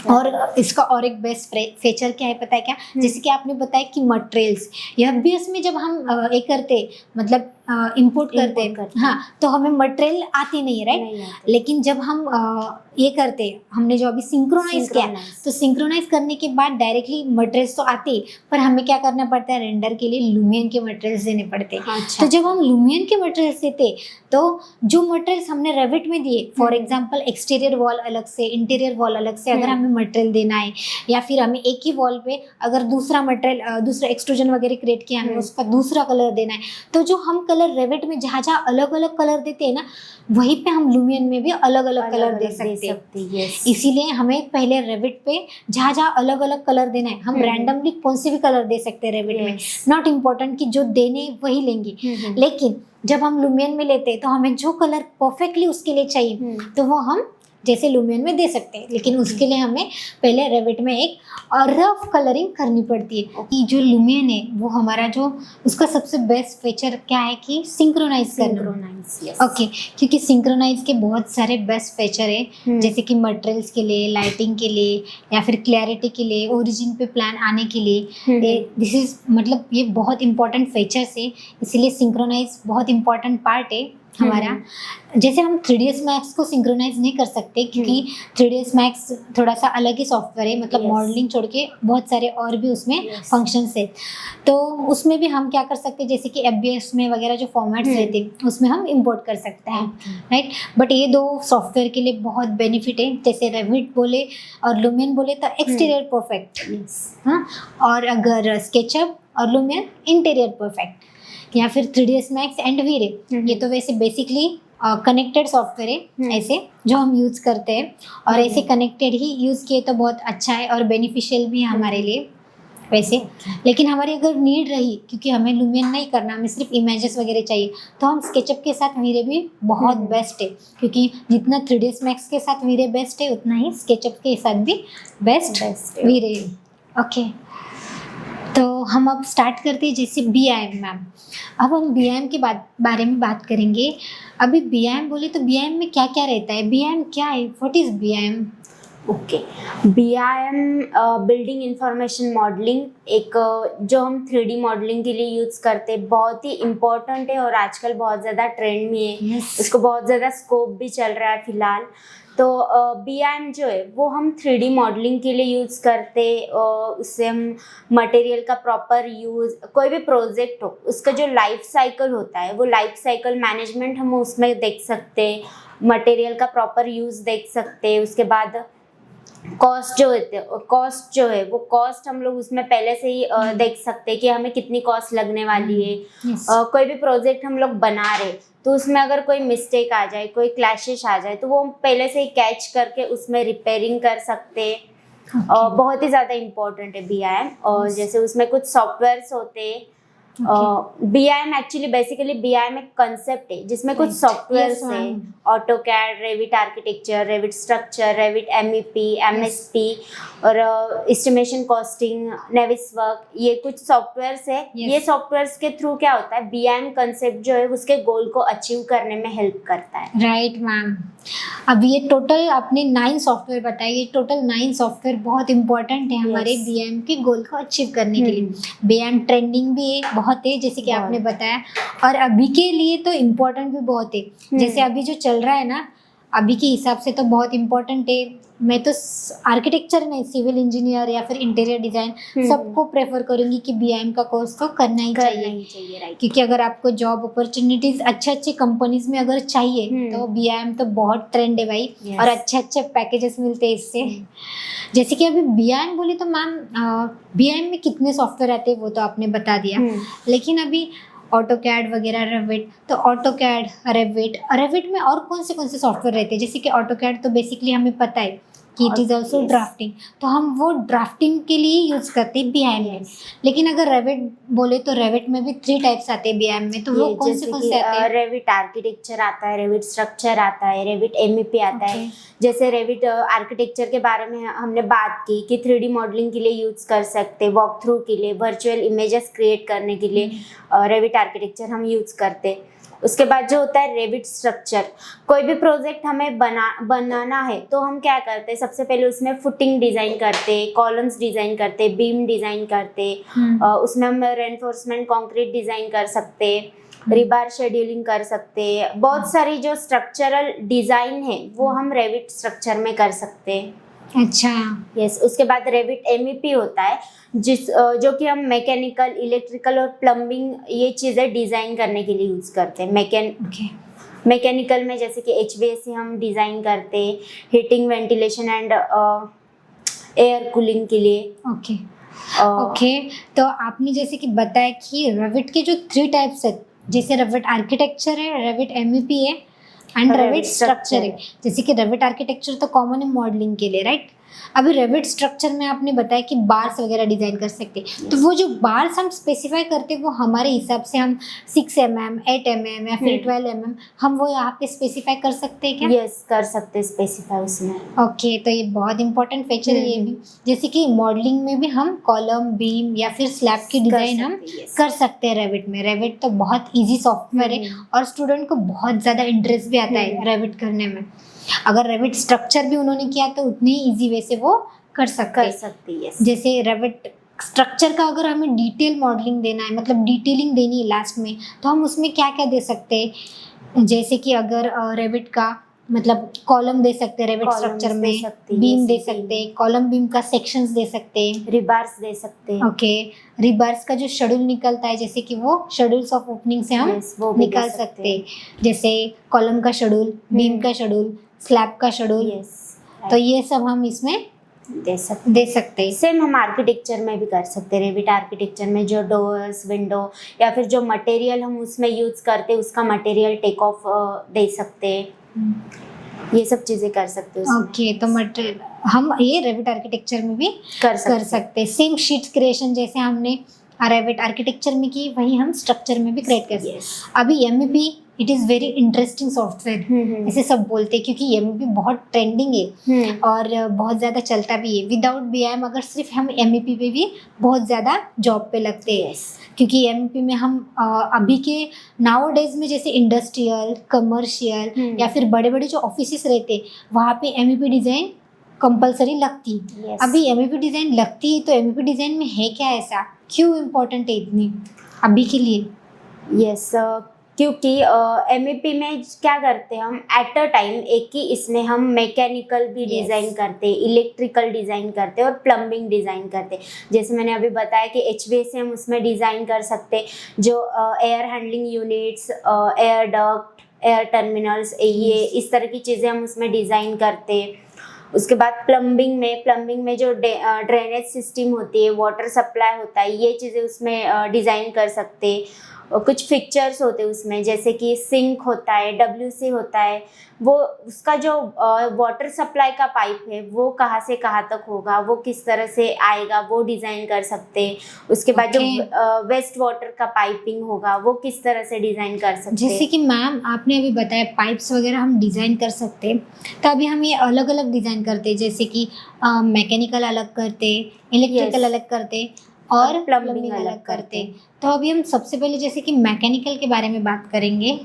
और इसका और एक बेस्ट फीचर क्या है पता है क्या, जैसे कि आपने बताया कि मटेरियल्स या बीएस में जब हम ये करते मतलब इंपोर्ट करते हाँ तो हमें मटेरियल आती नहीं है, राइट। लेकिन जब हम ये करते हमने जो अभी सिंक्रोनाइज किया तो सिंक्रोनाइज करने के बाद डायरेक्टली मटेरियल्स तो आते पर हमें क्या करना पड़ता है रेंडर के लिए लुमियन के मटेरियल्स देने पड़ते हैं। अच्छा। तो जब हम लुमियन के मटेरियल्स देते तो जो मटेरियल्स हमने रेविट में दिए फॉर एग्जांपल एक्सटीरियर वॉल अलग से इंटीरियर वॉल अलग से अगर हमें मटेरियल देना है या फिर हमें एक ही वॉल पे अगर दूसरा मटेरियल दूसरा एक्सट्रूजन वगैरह क्रिएट किया हमें उसका दूसरा कलर देना है तो जो हम कलर रेविट में जहाँ जहाँ अलग अलग कलर देते हैं ना वहीं पे हम लुमियन में भी अलग अलग कलर दे सकते हैं। इसीलिए हमें पहले रेविट पे जहाँ जहाँ अलग अलग कलर देना है हम रैंडमली कौन से भी कलर दे सकते हैं रेविट में, नॉट इम्पोर्टेंट कि जो देने वही लेंगे। लेकिन जब हम लुमियन में लेते हैं तो हमें जो कलर परफेक्टली उसके लिए चाहिए तो वो हम जैसे लुमियन में दे सकते हैं, लेकिन उसके लिए हमें पहले रेविट में एक रफ कलरिंग करनी पड़ती है। कि जो लुमियन है वो हमारा जो उसका सबसे बेस्ट फीचर क्या है कि सिंक्रोनाइज करना। ओके क्योंकि सिंक्रोनाइज के बहुत सारे बेस्ट फीचर है जैसे कि मटेरियल्स के लिए, लाइटिंग के लिए या फिर क्लैरिटी के लिए, ओरिजिन पे प्लान आने के लिए। दिस इज मतलब ये बहुत इंपॉर्टेंट फीचर्स है, इसीलिए सिंक्रोनाइज बहुत इंपॉर्टेंट पार्ट है हमारा। जैसे हम 3ds Max को सिंक्रोनाइज नहीं कर सकते क्योंकि 3ds Max थोड़ा सा अलग ही सॉफ्टवेयर है, मतलब मॉडलिंग छोड़ के बहुत सारे और भी उसमें फंक्शंस है। तो उसमें भी हम क्या कर सकते हैं जैसे कि FBS में वगैरह जो फॉर्मेट्स रहते हैं उसमें हम इंपोर्ट कर सकते हैं, राइट। बट ये दो सॉफ्टवेयर के लिए बहुत बेनिफिट है, जैसे रेविट बोले और लुमियन बोले तो एक्सटीरियर परफेक्ट हाँ, और अगर स्केचअप और लुमियन इंटीरियर परफेक्ट या फिर 3ds Max एंड वीरे ये तो वैसे बेसिकली कनेक्टेड सॉफ्टवेयर है ऐसे जो हम यूज़ करते हैं और ऐसे कनेक्टेड ही यूज़ किए तो बहुत अच्छा है और बेनिफिशियल भी है हमारे लिए वैसे। लेकिन हमारी अगर नीड रही क्योंकि हमें लुमियन नहीं करना, हमें सिर्फ इमेजेस वगैरह चाहिए तो हम स्केचअप के साथ वीरे भी बहुत बेस्ट है, क्योंकि जितना 3ds Max के साथ वीरे बेस्ट है उतना ही स्केचअप के साथ भी बेस्ट वीरे। ओके तो हम अब स्टार्ट करते हैं जैसे BIM मैम। अब हम BIM के बारे में बात करेंगे। अभी BIM बोले तो BIM में क्या क्या रहता है, BIM क्या है, what is BIM? Okay BIM building information modelling एक जो हम 3D मॉडलिंग के लिए यूज़ करते हैं, बहुत ही इम्पोर्टेंट है और आजकल बहुत ज़्यादा ट्रेंड में है। इसको बहुत ज़्यादा स्कोप भी चल रहा है फिलहाल। तो BIM जो है वो हम 3D मॉडलिंग के लिए यूज़ करते, उससे हम मटेरियल का प्रॉपर यूज़, कोई भी प्रोजेक्ट हो उसका जो लाइफ साइकिल होता है वो लाइफ साइकिल मैनेजमेंट हम उसमें देख सकते, मटेरियल का प्रॉपर यूज़ देख सकते। उसके बाद कॉस्ट जो है वो कॉस्ट हम लोग उसमें पहले से ही देख सकते हैं कि हमें कितनी कॉस्ट लगने वाली है। कोई भी प्रोजेक्ट हम लोग बना रहे तो उसमें अगर कोई मिस्टेक आ जाए, कोई क्लैशेस आ जाए तो वो हम पहले से ही कैच करके उसमें रिपेयरिंग कर सकते हैं। बहुत ही ज़्यादा इम्पोर्टेंट है BIM। और जैसे उसमें कुछ सॉफ्टवेयर्स होते हैं BIM एक्चुअली बेसिकली BIM एक कंसेप्ट है जिसमें कुछ सॉफ्टवेयर्स है, AutoCAD, Revit architecture, Revit structure, Revit MEP, MSP और एस्टिमेशन कॉस्टिंग, नेविसवर्क, ये कुछ सॉफ्टवेयर्स है। ये सॉफ्टवेयर्स के थ्रू क्या होता है BIM कंसेप्ट जो है उसके गोल को अचीव करने में हेल्प करता है। Right ma'am. अब ये टोटल आपने 9 सॉफ्टवेयर बताए, ये टोटल 9 सॉफ्टवेयर बहुत इंपॉर्टेंट है हमारे BIM के गोल को अचीव करने के लिए। BIM ट्रेंडिंग भी बहुत है जैसे कि आपने बताया, और अभी के लिए तो इम्पोर्टेंट भी बहुत है। जैसे अभी जो चल रहा है ना अभी के हिसाब से तो बहुत इम्पोर्टेंट है। मैं तो आर्किटेक्चर नहीं, सिविल इंजीनियर या फिर इंटीरियर डिजाइन सबको प्रेफर करूंगी कि BIM का कोर्स तो करना ही चाहिए राइट। क्योंकि अगर आपको जॉब अपॉर्चुनिटीज अच्छे कंपनीज में अगर चाहिए तो BIM तो बहुत ट्रेंड है भाई। और अच्छे पैकेजेस मिलते हैं इससे। जैसे कि अभी BIM बोली तो मैम BIM में कितने सॉफ्टवेयर आते हैं वो तो आपने बता दिया, लेकिन अभी ऑटोकैड वगैरह, रेविट, तो ऑटोकैड, रेविट में और कौन से सॉफ्टवेयर रहते हैं? जैसे कि ऑटोकैड तो बेसिकली हमें पता है कि it is also Yes. Drafting, तो हम वो ड्राफ्टिंग के लिए यूज़ करते हैं बीआईएम में। लेकिन अगर रेविट बोले तो रेविट में भी 3 टाइप्स आते हैं बीआईएम में, तो वो कौन से आते हैं? रेविट आर्किटेक्चर आता है, रेविट स्ट्रक्चर आता है, रेविट एमईपी आता है। Okay. जैसे रेविट आर्किटेक्चर के बारे में हमने बात की कि 3D मॉडलिंग के लिए यूज कर सकते, वॉक थ्रू के लिए, वर्चुअल इमेजेस क्रिएट करने के लिए रेविट आर्किटेक्चर हम यूज करते। उसके बाद जो होता है रेविट स्ट्रक्चर, कोई भी प्रोजेक्ट हमें बनाना है तो हम क्या करते हैं, सबसे पहले उसमें फुटिंग डिजाइन करते, कॉलम्स डिजाइन करते, बीम डिजाइन करते, उसमें हम रेनफोर्समेंट कंक्रीट डिजाइन कर सकते, रिबार शेड्यूलिंग कर सकते, बहुत सारी जो स्ट्रक्चरल डिजाइन है वो हम रेविट स्ट्रक्चर में कर सकते हैं। अच्छा। यस, उसके बाद रेविट एमईपी होता है जो कि हम मैकेनिकल, इलेक्ट्रिकल और प्लम्बिंग ये चीज़ें डिज़ाइन करने के लिए यूज़ करते हैं। ओके। मैकेनिकल में जैसे कि HVAC हम डिज़ाइन करते हैं, heating, ventilation and air cooling के लिए। ओके। ओके, तो आपने जैसे कि बताया कि रेविट के जो 3 टाइप्स है, जैसे रेविट आर्किटेक्चर है, रेविट एमईपी है एंड रेविट स्ट्रक्चर है। जैसे कि रेविट आर्किटेक्चर तो कॉमन है मॉडलिंग के लिए, राइट? अभी रेविट स्ट्रक्चर में आपने बताया कि बार्स वगैरह डिजाइन कर सकते हैं, तो वो जो बार्स हम स्पेसिफाई करते हैं वो हमारे हिसाब से हम 6 mm, 8 mm या फिर 12 mm हम वो यहाँ पे स्पेसिफाई कर सकते हैं क्या? यस, कर सकते हैं स्पेसिफाई उसमें। ओके, तो ये बहुत इंपॉर्टेंट फीचर है ये भी। जैसे कि मॉडलिंग में भी हम कॉलम, बीम या फिर स्लैब की डिजाइन हम कर सकते हैं रेविट में। रेविट तो बहुत इजी सॉफ्टवेयर है और स्टूडेंट को बहुत ज़्यादा इंटरेस्ट भी आता है रेविट करने में। अगर रेविट स्ट्रक्चर भी उन्होंने किया तो उतनी इजी वे से वो कर सकते हैं। जैसे रेविट स्ट्रक्चर का अगर हमें डिटेल मॉडलिंग देना है, मतलब डिटेलिंग देनी है लास्ट में, तो हम उसमें क्या क्या दे सकते हैं? जैसे कि अगर रेविट का मतलब कॉलम दे सकते हैं रेविट स्ट्रक्चर में, बीम दे सकते हैं, कॉलम बीम का सेक्शंस दे सकते हैं, रिबार्स दे सकते हैं। ओके, रिबार्स का जो शेड्यूल निकलता है, जैसे कि वो शेड्यूल्स ऑफ ओपनिंग से हम वो भी निकाल सकते हैं, जैसे कॉलम का शेड्यूल, बीम का शेड्यूल, स्लैब का शेड्यूल। तो ये सब हम इसमें दे सकते हैं। सेम हम आर्किटेक्चर में भी कर सकते हैं। रेविट आर्किटेक्चर में जो डोर्स, विंडो या फिर जो मटेरियल हम उसमें यूज करते हैं उसका मटेरियल टेक ऑफ दे सकते हैं। ये सब चीजें कर सकते हैं। ओके, तो मटेरियल हम ये रेविट आर्किटेक्चर में भी कर सकते हैं। सेम शीट्स क्रिएशन जैसे हमने रेविट आर्किटेक्चर में की, वही हम स्ट्रक्चर में भी क्रिएट कर सकते हैं। अभी MEP it is very interesting software ऐसे सब बोलते हैं, क्योंकि एमईपी बहुत ट्रेंडिंग है और बहुत ज़्यादा चलता भी है। विदाउट बीआईएम अगर सिर्फ हम एमईपी पे भी बहुत ज़्यादा जॉब पे लगते हैं, क्योंकि एमईपी में हम अभी के नाउ डेज में जैसे इंडस्ट्रियल, कमर्शियल या फिर बड़े बड़े जो ऑफिसेस रहते हैं वहाँ पे एमईपी डिज़ाइन कंपलसरी लगती है। अभी एमईपी डिज़ाइन लगती है, तो एमईपी डिज़ाइन में है क्या ऐसा, क्यों इम्पोर्टेंट है इतनी अभी के लिए? यस, क्योंकि एमईपी में क्या करते हैं हम एट अ टाइम एक ही इसमें हम मैकेनिकल भी डिज़ाइन करते हैं, इलेक्ट्रिकल डिज़ाइन करते हैं और प्लम्बिंग डिज़ाइन करते हैं। जैसे मैंने अभी बताया कि HVAC हम उसमें डिज़ाइन कर सकते हैं, जो air handling units, air duct, air terminals, ये इस तरह की चीज़ें हम उसमें डिज़ाइन करते हैं। उसके बाद प्लम्बिंग में जो ड्रेनेज सिस्टम होती है, वाटर सप्लाई होता है, ये चीज़ें उसमें डिज़ाइन कर सकते हैं। कुछ फिक्चर्स होते हैं उसमें, जैसे कि सिंक होता है, WC होता है, वो उसका जो वाटर सप्लाई का पाइप है वो कहाँ से कहाँ तक होगा, वो किस तरह से आएगा, वो डिज़ाइन कर सकते हैं। उसके बाद जो वेस्ट वाटर का पाइपिंग होगा वो किस तरह से डिज़ाइन कर सकते हैं। जैसे कि मैम आपने अभी बताया पाइप्स वगैरह हम डिज़ाइन कर सकते हैं, तो अभी हम ये अलग अलग डिज़ाइन करते हैं, जैसे कि मैकेनिकल अलग करते, इलेक्ट्रिकल अलग करते और प्लम्बिंग अलग करते। तो अभी हम सबसे पहले जैसे कि मैकेनिकल के बारे में बात करेंगे।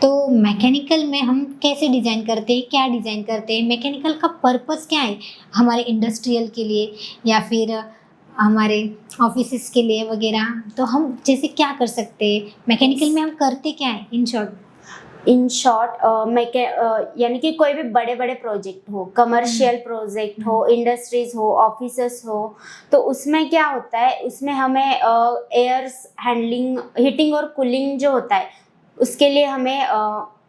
तो मैकेनिकल में हम कैसे डिज़ाइन करते हैं, क्या डिज़ाइन करते हैं, मैकेनिकल का पर्पस क्या है हमारे इंडस्ट्रियल के लिए या फिर हमारे ऑफिसेस के लिए वगैरह, तो हम जैसे क्या कर सकते हैं मैकेनिकल में, हम करते क्या है इन शॉर्ट? यानी कि कोई भी बड़े बड़े प्रोजेक्ट हो, कमर्शियल प्रोजेक्ट हो, इंडस्ट्रीज हो, ऑफिसेस हो, तो उसमें क्या होता है, उसमें हमें एयर हैंडलिंग, हीटिंग और कूलिंग जो होता है उसके लिए हमें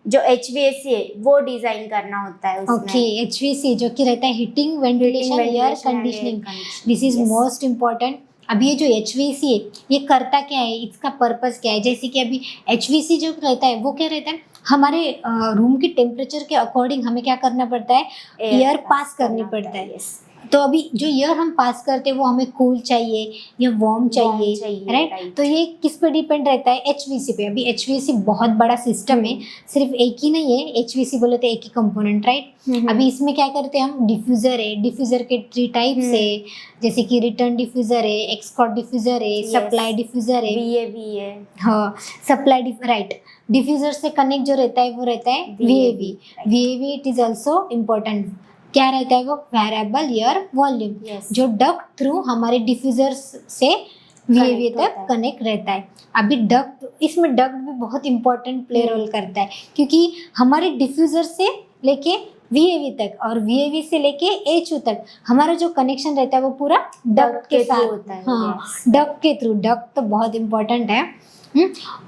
जो HVAC है वो डिज़ाइन करना होता है उसमें। HVAC जो कि रहता है heating, ventilation, air conditioning. This is most important. अभी ये जो HVAC है ये करता क्या है, इसका पर्पस क्या है। जैसे कि अभी HVAC जो रहता है वो क्या रहता है, हमारे रूम की टेम्परेचर के अकॉर्डिंग हमें क्या करना पड़ता है, एयर पास करनी पड़ता है। यस, तो अभी जो एयर हम पास करते हैं वो हमें कूल चाहिए या वार्म चाहिए, चाहिए, राइट। right. तो ये किस पे डिपेंड रहता है, HVAC पे। अभी HVAC बहुत बड़ा सिस्टम है, सिर्फ एक ही नहीं है HVAC बोले तो एक ही कंपोनेंट, राइट। अभी इसमें क्या करते हैं हम, डिफ्यूज़र है, डिफ्यूज़र के 3 टाइप्स है, जैसे कि रिटर्न डिफ्यूज़र है, एक्सकॉट डिफ्यूज़र है, Yes. सप्लाई डिफ्यूज़र है, VAV है, हाँ सप्लाई, राइट। डिफ्यूज़र से कनेक्ट जो रहता है वो रहता है VAV। right. VAV it is also important. क्या रहता है वो, वेरिएबल एयर वॉल्यूम, Yes. जो डक्ट थ्रू हमारे डिफ्यूज़र से VAV Connect होता तक है। कनेक्ट रहता है। अभी डक्ट, इसमें डक्ट भी बहुत इंपॉर्टेंट प्ले रोल करता है, क्योंकि हमारे डिफ्यूज़र से लेके VAV तक और VAV से लेके HU तक हमारा जो कनेक्शन रहता है वो पूरा डक्ट के के through साथ होता है, हाँ yes. डक्ट के थ्रू। डक्ट तो बहुत इंपॉर्टेंट है।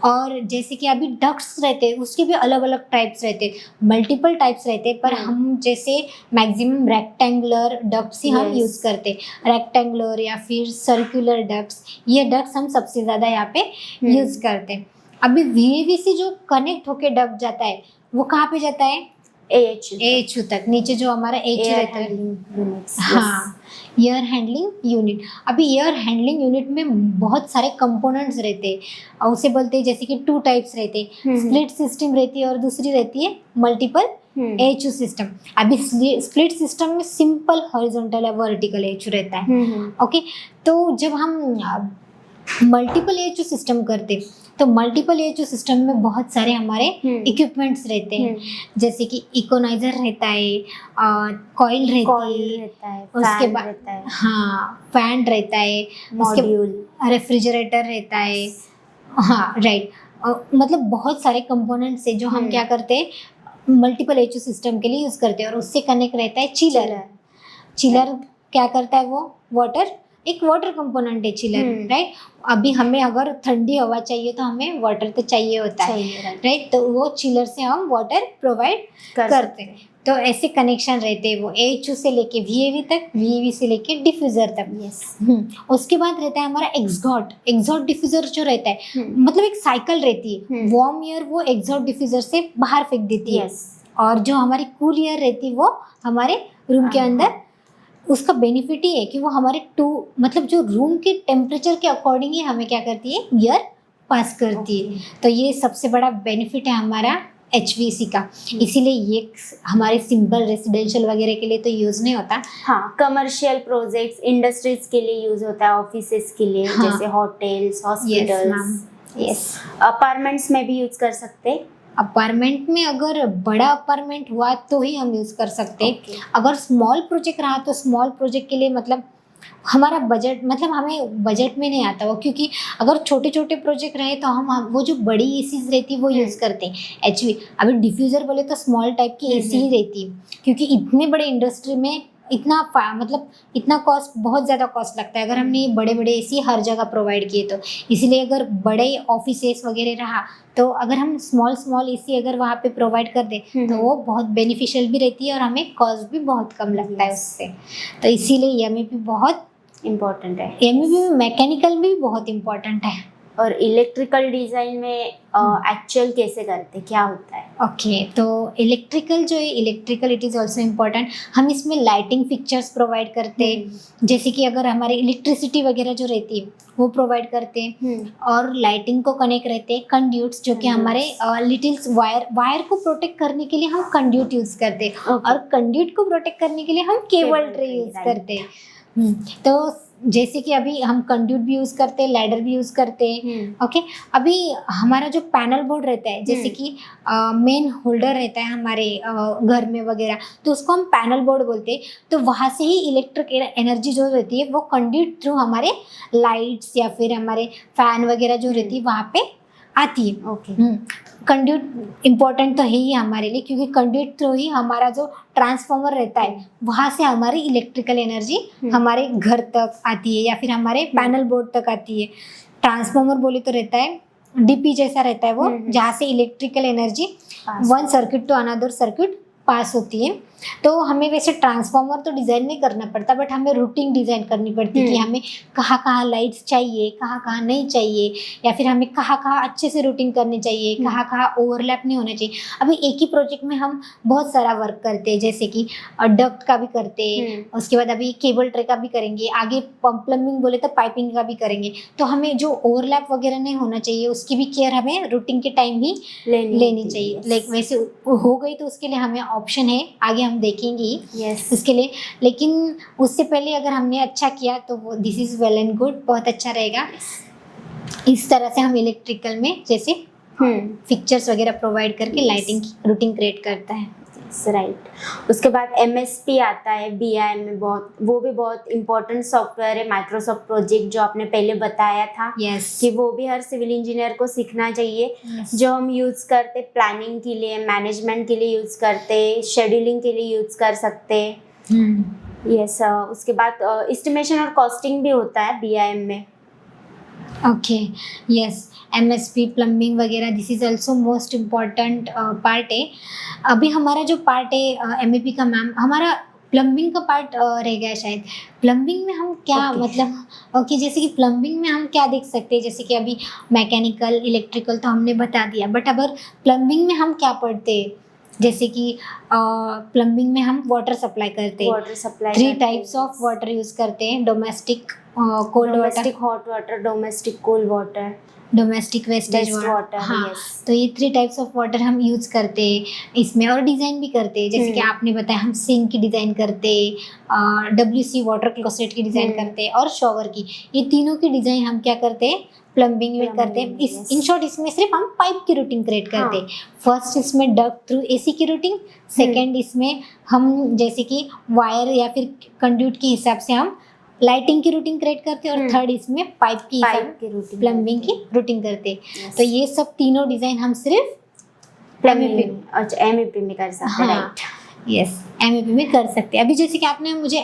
और जैसे कि अभी डक्ट्स रहते हैं उसके भी अलग अलग टाइप्स रहते हैं, मल्टीपल टाइप्स रहते हैं, पर हम जैसे मैक्सिमम रेक्टेंगुलर डक्ट्स ही हम Yes. यूज़ करते हैं। रेक्टेंगुलर या फिर सर्कुलर डक्ट्स, ये डक्ट्स हम सबसे ज़्यादा यहाँ पे यूज़ करते हैं। अभी VAV से जो कनेक्ट होके डक्ट जाता है वो कहाँ पे जाता है, AHU तक, नीचे जो हमारा HU एयर रहता है। हैंडलिंग यूनिट्स, हाँ, एयर हैंडलिंग यूनिट। अभी एयर हैंडलिंग यूनिट में बहुत सारे कंपोनेंट्स रहते हैं, और उसे बोलते हैं जैसे कि 2 टाइप्स रहते हैं, स्प्लिट सिस्टम रहती है और दूसरी रहती है मल्टीपल HU सिस्टम। अभी स्प्लिट सिस्टम में सिंपल हॉरिजॉन्टल या वर्टिकल HU रहता है, ओके। तो जब हम मल्टीपल HU सिस्टम करते तो मल्टीपल HU सिस्टम में बहुत सारे हमारे इक्विपमेंट्स रहते हैं, जैसे कि इकोनाइजर रहता है, कॉइल रहती है, रहता है, उसके फैन बाद रहता है, हाँ फैन रहता है, मॉड्यूल, रेफ्रिजरेटर रहता है, हाँ राइट। मतलब बहुत सारे कंपोनेंट्स है जो हम क्या करते हैं मल्टीपल HU सिस्टम के लिए यूज़ करते हैं। और उससे कनेक्ट रहता है चिलर। चिलर क्या करता है, वो वाटर, एक वाटर कंपोनेंट है चिलर, राइट। अभी हमें अगर ठंडी हवा चाहिए तो हमें वाटर तो चाहिए होता है, राइट। तो वो चिलर से हम वाटर प्रोवाइड करते हैं। तो ऐसे कनेक्शन रहते हैं वो HU से लेके VAV तक, VAV से लेके डिफ्यूज़र तक। यस, उसके बाद रहता है हमारा एग्जॉस्ट डिफ्यूज़र जो रहता है, मतलब एक साइकिल रहती है, वार्म एयर वो एग्जॉस्ट डिफ्यूज़र से बाहर फेंक देती है, और जो हमारी कूल एयर रहती है वो हमारे रूम के अंदर। उसका बेनिफिट ही है कि वो हमारे मतलब जो रूम के टेम्परेचर के अकॉर्डिंग ही हमें क्या करती है, एयर पास करती है। तो ये सबसे बड़ा बेनिफिट है हमारा HVAC का। इसीलिए ये हमारे सिंपल रेसिडेंशियल वगैरह के लिए तो यूज़ नहीं होता। हाँ, कमर्शियल प्रोजेक्ट्स, इंडस्ट्रीज के लिए यूज होता है, ऑफिसेस के लिए, हाँ. जैसे होटल्स, हॉस्पिटल्स, यस। अपार्टमेंट्स में भी यूज कर सकते हैं। अपार्टमेंट में अगर बड़ा अपार्टमेंट हुआ तो ही हम यूज़ कर सकते हैं। Okay. अगर स्मॉल प्रोजेक्ट रहा तो स्मॉल प्रोजेक्ट के लिए मतलब हमारा बजट, मतलब हमें बजट में नहीं आता वो, क्योंकि अगर छोटे छोटे प्रोजेक्ट रहे तो हम वो जो बड़ी एसीज रहती है वो यूज़ करते हैं HV। अभी डिफ्यूज़र बोले तो स्मॉल टाइप की एसी ही रहती है, क्योंकि इतने बड़े इंडस्ट्री में मतलब इतना कॉस्ट, बहुत ज़्यादा कॉस्ट लगता है अगर हमने बड़े बड़े एसी हर जगह प्रोवाइड किए तो। इसीलिए अगर बड़े ऑफिसेस वगैरह रहा तो अगर हम स्मॉल एसी अगर वहाँ पे प्रोवाइड कर दें तो वो बहुत बेनिफिशियल भी रहती है और हमें कॉस्ट भी बहुत कम लगता है उससे। तो इसीलिए MEP बहुत इम्पोर्टेंट है। MEP में मैकेनिकल भी बहुत इम्पोर्टेंट है। और इलेक्ट्रिकल डिज़ाइन में एक्चुअल कैसे करते, क्या होता है? ओके, तो इलेक्ट्रिकल जो है, electrical it is also important. हम इसमें लाइटिंग फिक्चर्स प्रोवाइड करते हैं, जैसे कि अगर हमारी इलेक्ट्रिसिटी वगैरह जो रहती है वो प्रोवाइड करते हैं। और लाइटिंग को कनेक्ट रहते हैं कंड्यूट्स, जो कि हमारे लिटिल्स वायर को प्रोटेक्ट करने के लिए हम कंड्यूट यूज़ करते हैं, और कंड्यूट को प्रोटेक्ट करने के लिए हम केबल ट्रे यूज़ करते हैं। तो जैसे कि अभी हम कंड्यूट भी यूज़ करते हैं, लैडर भी यूज़ करते हैं, ओके। अभी हमारा जो पैनल बोर्ड रहता है, जैसे कि मेन होल्डर रहता है हमारे घर में वगैरह, तो उसको हम पैनल बोर्ड बोलते हैं। तो वहाँ से ही इलेक्ट्रिक एनर्जी जो रहती है वो कंड्यूट थ्रू हमारे लाइट्स या फिर हमारे फैन वगैरह जो रहती है वहाँ पे आती है। ओके, कंड्यूट इम्पोर्टेंट तो है ही हमारे लिए, क्योंकि कंड्यूट थ्रू ही हमारा जो ट्रांसफार्मर रहता है वहाँ से हमारी इलेक्ट्रिकल एनर्जी हमारे घर तक आती है या फिर हमारे पैनल बोर्ड तक आती है। ट्रांसफार्मर बोले तो रहता है DP जैसा रहता है वो, जहाँ से electrical energy one circuit to another circuit pass होती है। तो हमें वैसे ट्रांसफार्मर तो डिज़ाइन नहीं करना पड़ता, बट हमें रूटिंग डिज़ाइन करनी पड़ती है कि हमें कहाँ कहाँ लाइट्स चाहिए, कहाँ कहाँ नहीं चाहिए, या फिर हमें कहाँ कहाँ अच्छे से रूटिंग करनी चाहिए, कहाँ कहाँ ओवरलैप नहीं होना चाहिए। अभी एक ही प्रोजेक्ट में हम बहुत सारा वर्क करते हैं, जैसे कि डक्ट का भी करते हैं, उसके बाद अभी केबल ट्रे का भी करेंगे, आगे प्लम्बिंग बोले तो पाइपिंग का भी करेंगे। तो हमें जो ओवरलैप वगैरह नहीं होना चाहिए उसकी भी केयर हमें रूटिंग के टाइम ही लेनी चाहिए। लाइक वैसे हो गई तो उसके लिए हमें ऑप्शन है, आगे हम देखेंगे उसके लिए। लेकिन उससे पहले अगर हमने अच्छा किया तो वो this is well and good, बहुत अच्छा रहेगा। इस तरह से हम इलेक्ट्रिकल में जैसे फिक्चर्स वगैरह प्रोवाइड करके लाइटिंग की रूटिंग क्रिएट करता है। राइट। उसके बाद MSP आता है BIM में, वो भी बहुत इंपॉर्टेंट सॉफ्टवेयर है, माइक्रोसॉफ्ट प्रोजेक्ट जो आपने पहले बताया था कि वो भी हर सिविल इंजीनियर को सीखना चाहिए। जो हम यूज़ करते प्लानिंग के लिए, मैनेजमेंट के लिए यूज़ करते, शेड्यूलिंग के लिए यूज़ कर सकते। उसके बाद एस्टिमेशन और कॉस्टिंग भी होता है BIM में। ओके, यस, MSP प्लम्बिंग वगैरह this is also most important part है। अभी हमारा जो पार्ट है MEP का मैम, हमारा प्लम्बिंग का पार्ट रह गया शायद। प्लम्बिंग में हम क्या मतलब जैसे कि प्लम्बिंग में हम क्या देख सकते हैं, जैसे कि अभी मैकेनिकल इलेक्ट्रिकल तो हमने बता दिया, बट अगर प्लम्बिंग में हम क्या पढ़ते हैं, जैसे कि प्लम्बिंग में हम वाटर सप्लाई करते हैं। 3 टाइप्स ऑफ वाटर यूज़ करते हैं, domestic cold water, domestic hot water, domestic cold water, domestic wastage water. हाँ, तो ये 3 टाइप्स ऑफ वाटर हम यूज़ करते हैं इसमें, और डिज़ाइन भी करते हैं। जैसे कि आपने बताया हम सिंक की डिज़ाइन करते, WC वाटर क्लोसेट की डिज़ाइन करते और शॉवर की। ये तीनों की डिज़ाइन हम क्या करते हैं, प्लम्बिंग में करते हैं। इन शॉर्ट इसमें सिर्फ हम पाइप की रूटिंग क्रिएट करते हैं। फर्स्ट इसमें डक्ट थ्रू AC की रूटिंग, सेकेंड इसमें हम जैसे कि वायर या फिर कंड्यूट के हिसाब से हम लाइटिंग की रूटिंग क्रिएट करते हैं, और थर्ड इसमें पाइप की रूटिंग, प्लम्बिंग की रूटिंग करते। तो ये सब तीनों डिज़ाइन हम सिर्फ MEP में कर सकते हैं। राइट, यस, MEP में कर सकते हैं। अभी जैसे कि आपने मुझे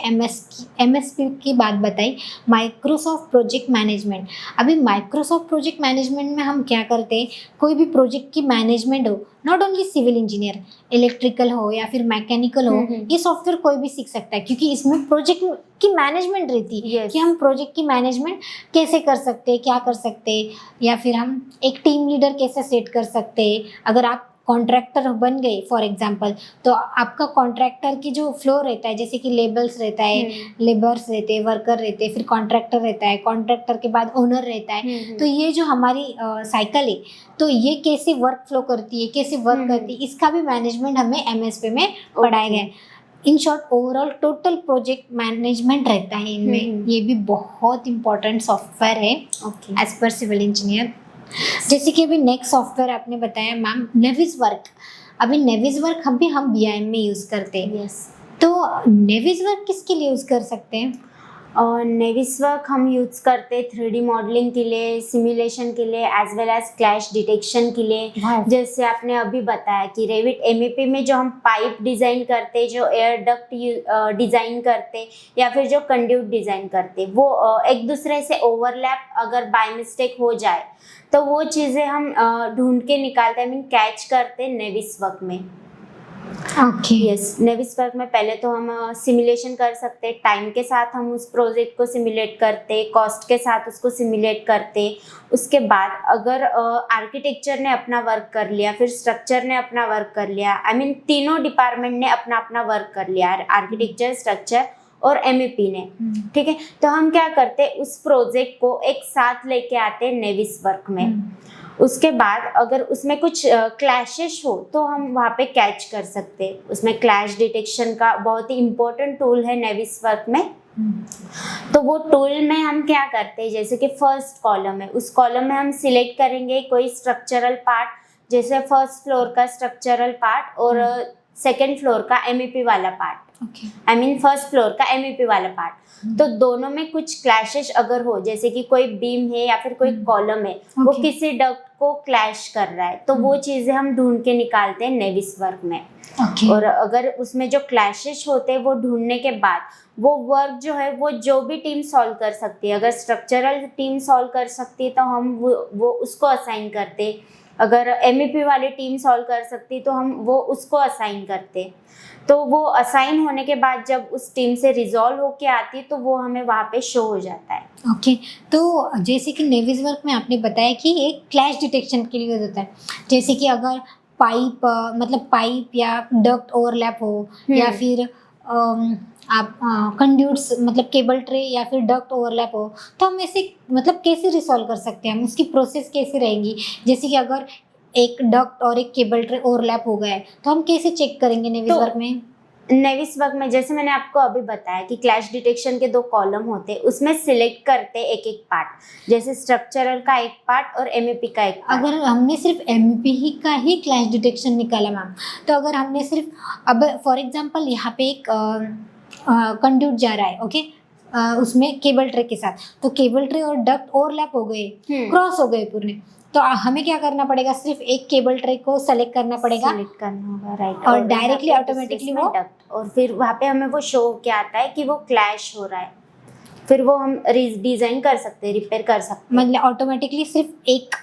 MSP की बात बताई, माइक्रोसॉफ्ट प्रोजेक्ट मैनेजमेंट। अभी माइक्रोसॉफ्ट प्रोजेक्ट मैनेजमेंट में हम क्या करते हैं, कोई भी प्रोजेक्ट की मैनेजमेंट हो, not only civil engineer, electrical हो या फिर मैकेनिकल हो, ये सॉफ्टवेयर कोई भी सीख सकता है, क्योंकि इसमें प्रोजेक्ट की मैनेजमेंट रहती है कि हम प्रोजेक्ट की मैनेजमेंट कैसे कर सकते हैं, क्या कर सकते हैं, या फिर हम एक टीम लीडर कैसे सेट कर सकते हैं। अगर आप कॉन्ट्रैक्टर बन गए फॉर एग्जांपल, तो आपका कॉन्ट्रैक्टर की जो फ्लो रहता है, जैसे कि लेबल्स रहता है, लेबर्स रहते हैं, वर्कर रहते हैं, फिर कॉन्ट्रैक्टर रहता है, कॉन्ट्रैक्टर के बाद ओनर रहता है। तो ये जो हमारी साइकिल है, तो ये कैसे वर्क फ्लो करती है, कैसे वर्क करती है, इसका भी मैनेजमेंट हमें MSP में पढ़ाया गया है। In short overall total project management रहता है इनमें। ये भी बहुत इंपॉर्टेंट सॉफ्टवेयर है एज पर सिविल इंजीनियर। जैसे कि अभी नेक्स्ट सॉफ्टवेयर आपने बताया मैम, नेविस वर्क। अभी नेविस वर्क हम BIM में यूज़ करते हैं। तो नेविस वर्क किसके लिए यूज़ कर सकते हैं? नेविस वर्क हम यूज़ करते 3D मॉडलिंग के लिए, सिमुलेशन के लिए, as well as clash detection के लिए। जैसे आपने अभी बताया कि रेविट MEP में जो हम पाइप डिज़ाइन करते, जो एयर डक्ट डिज़ाइन करते, या फिर जो कंड्यूट डिज़ाइन करते, वो एक दूसरे से ओवरलैप अगर बाय मिस्टेक हो जाए तो वो चीज़ें हम ढूंढ के निकालते हैं, मीन कैच करते नेविस वर्क में। नेविस वर्क में पहले तो हम सिमुलेशन कर सकते, टाइम के साथ हम उस प्रोजेक्ट को सिमुलेट करते, कॉस्ट के साथ उसको सिमुलेट करते। उसके बाद अगर आर्किटेक्चर ने अपना वर्क कर लिया, फिर स्ट्रक्चर ने अपना वर्क कर लिया, तीनों डिपार्टमेंट ने अपना अपना वर्क कर लिया, आर्किटेक्चर, स्ट्रक्चर और MEP ने, ठीक है, तो हम क्या करते, उस प्रोजेक्ट को एक साथ लेके आते नेविस वर्क में। उसके बाद अगर उसमें कुछ क्लैशेस हो तो हम वहाँ पे कैच कर सकते हैं। उसमें क्लैश डिटेक्शन का बहुत ही इम्पोर्टेंट टूल है नेविस वर्क में। तो वो टूल में हम क्या करते हैं, जैसे कि फर्स्ट कॉलम है, उस कॉलम में हम सिलेक्ट करेंगे कोई स्ट्रक्चरल पार्ट, जैसे फर्स्ट फ्लोर का स्ट्रक्चरल पार्ट और सेकेंड फ्लोर का MEP वाला पार्ट, फर्स्ट फ्लोर का MEP वाला पार्ट। तो दोनों में कुछ क्लैशेस अगर हो, जैसे कि कोई बीम है या फिर कोई कॉलम है, वो किसी डक्ट को क्लैश कर रहा है, तो वो चीजें हम ढूंढ के निकालते हैं नेविस वर्क में। और अगर उसमें जो क्लैशेस होते हैं वो ढूंढने के बाद वो वर्क जो है वो जो भी टीम सॉल्व कर सकती है, अगर स्ट्रक्चरल टीम सॉल्व कर सकती है तो हम वो उसको असाइन करते, अगर MEP वाली टीम सॉल्व कर सकती तो हम वो उसको असाइन करते, तो वो असाइन होने के बाद जब उस टीम से रिजॉल्व होके आती तो वो हमें वहाँ पे शो हो जाता है। ओके, तो जैसे कि नेविस वर्क में आपने बताया कि एक क्लैश डिटेक्शन के लिए होता है, जैसे कि अगर पाइप मतलब पाइप या डक्ट ओवरलैप हो या फिर आप कंड्यूट्स मतलब केबल ट्रे या फिर डक्ट ओवरलैप हो, तो हम ऐसे मतलब कैसे रिसॉल्व कर सकते हैं, हम उसकी प्रोसेस कैसे रहेंगी? जैसे कि अगर एक डक्ट और एक केबल ट्रे ओवरलैप हो गया है तो हम कैसे चेक करेंगे नेविस तो वर्क में? नेविस वर्क में जैसे मैंने आपको अभी बताया कि क्लैश डिटेक्शन के 2 कॉलम होते हैं, उसमें सिलेक्ट करते हैं एक एक पार्ट, जैसे स्ट्रक्चरल का एक पार्ट और MEP का एक पार्ट। अगर हमने सिर्फ MP ही का ही क्लैश डिटेक्शन निकाला मैम, तो अगर हमने सिर्फ अब फॉर एग्जांपल यहाँ पे एक कंड्यूट जा रहा है, ओके, उसमें केबल ट्रे के साथ, तो केबल ट्रे और डक्ट ओवरलैप हो गए, क्रॉस हो गए पूरे, तो हमें क्या करना पड़ेगा? सिर्फ एक केबल ट्रे को सेलेक्ट करना पड़ेगा, सिलेक्ट करना होगा, राइट, और डायरेक्टली ऑटोमेटिकली वो डक्ट, और फिर वहाँ पे हमें वो शो क्या आता है कि वो क्लैश हो रहा है, फिर वो हम डिजाइन कर सकते हैं, रिपेयर कर सकते हैं। मतलब ऑटोमेटिकली सिर्फ एक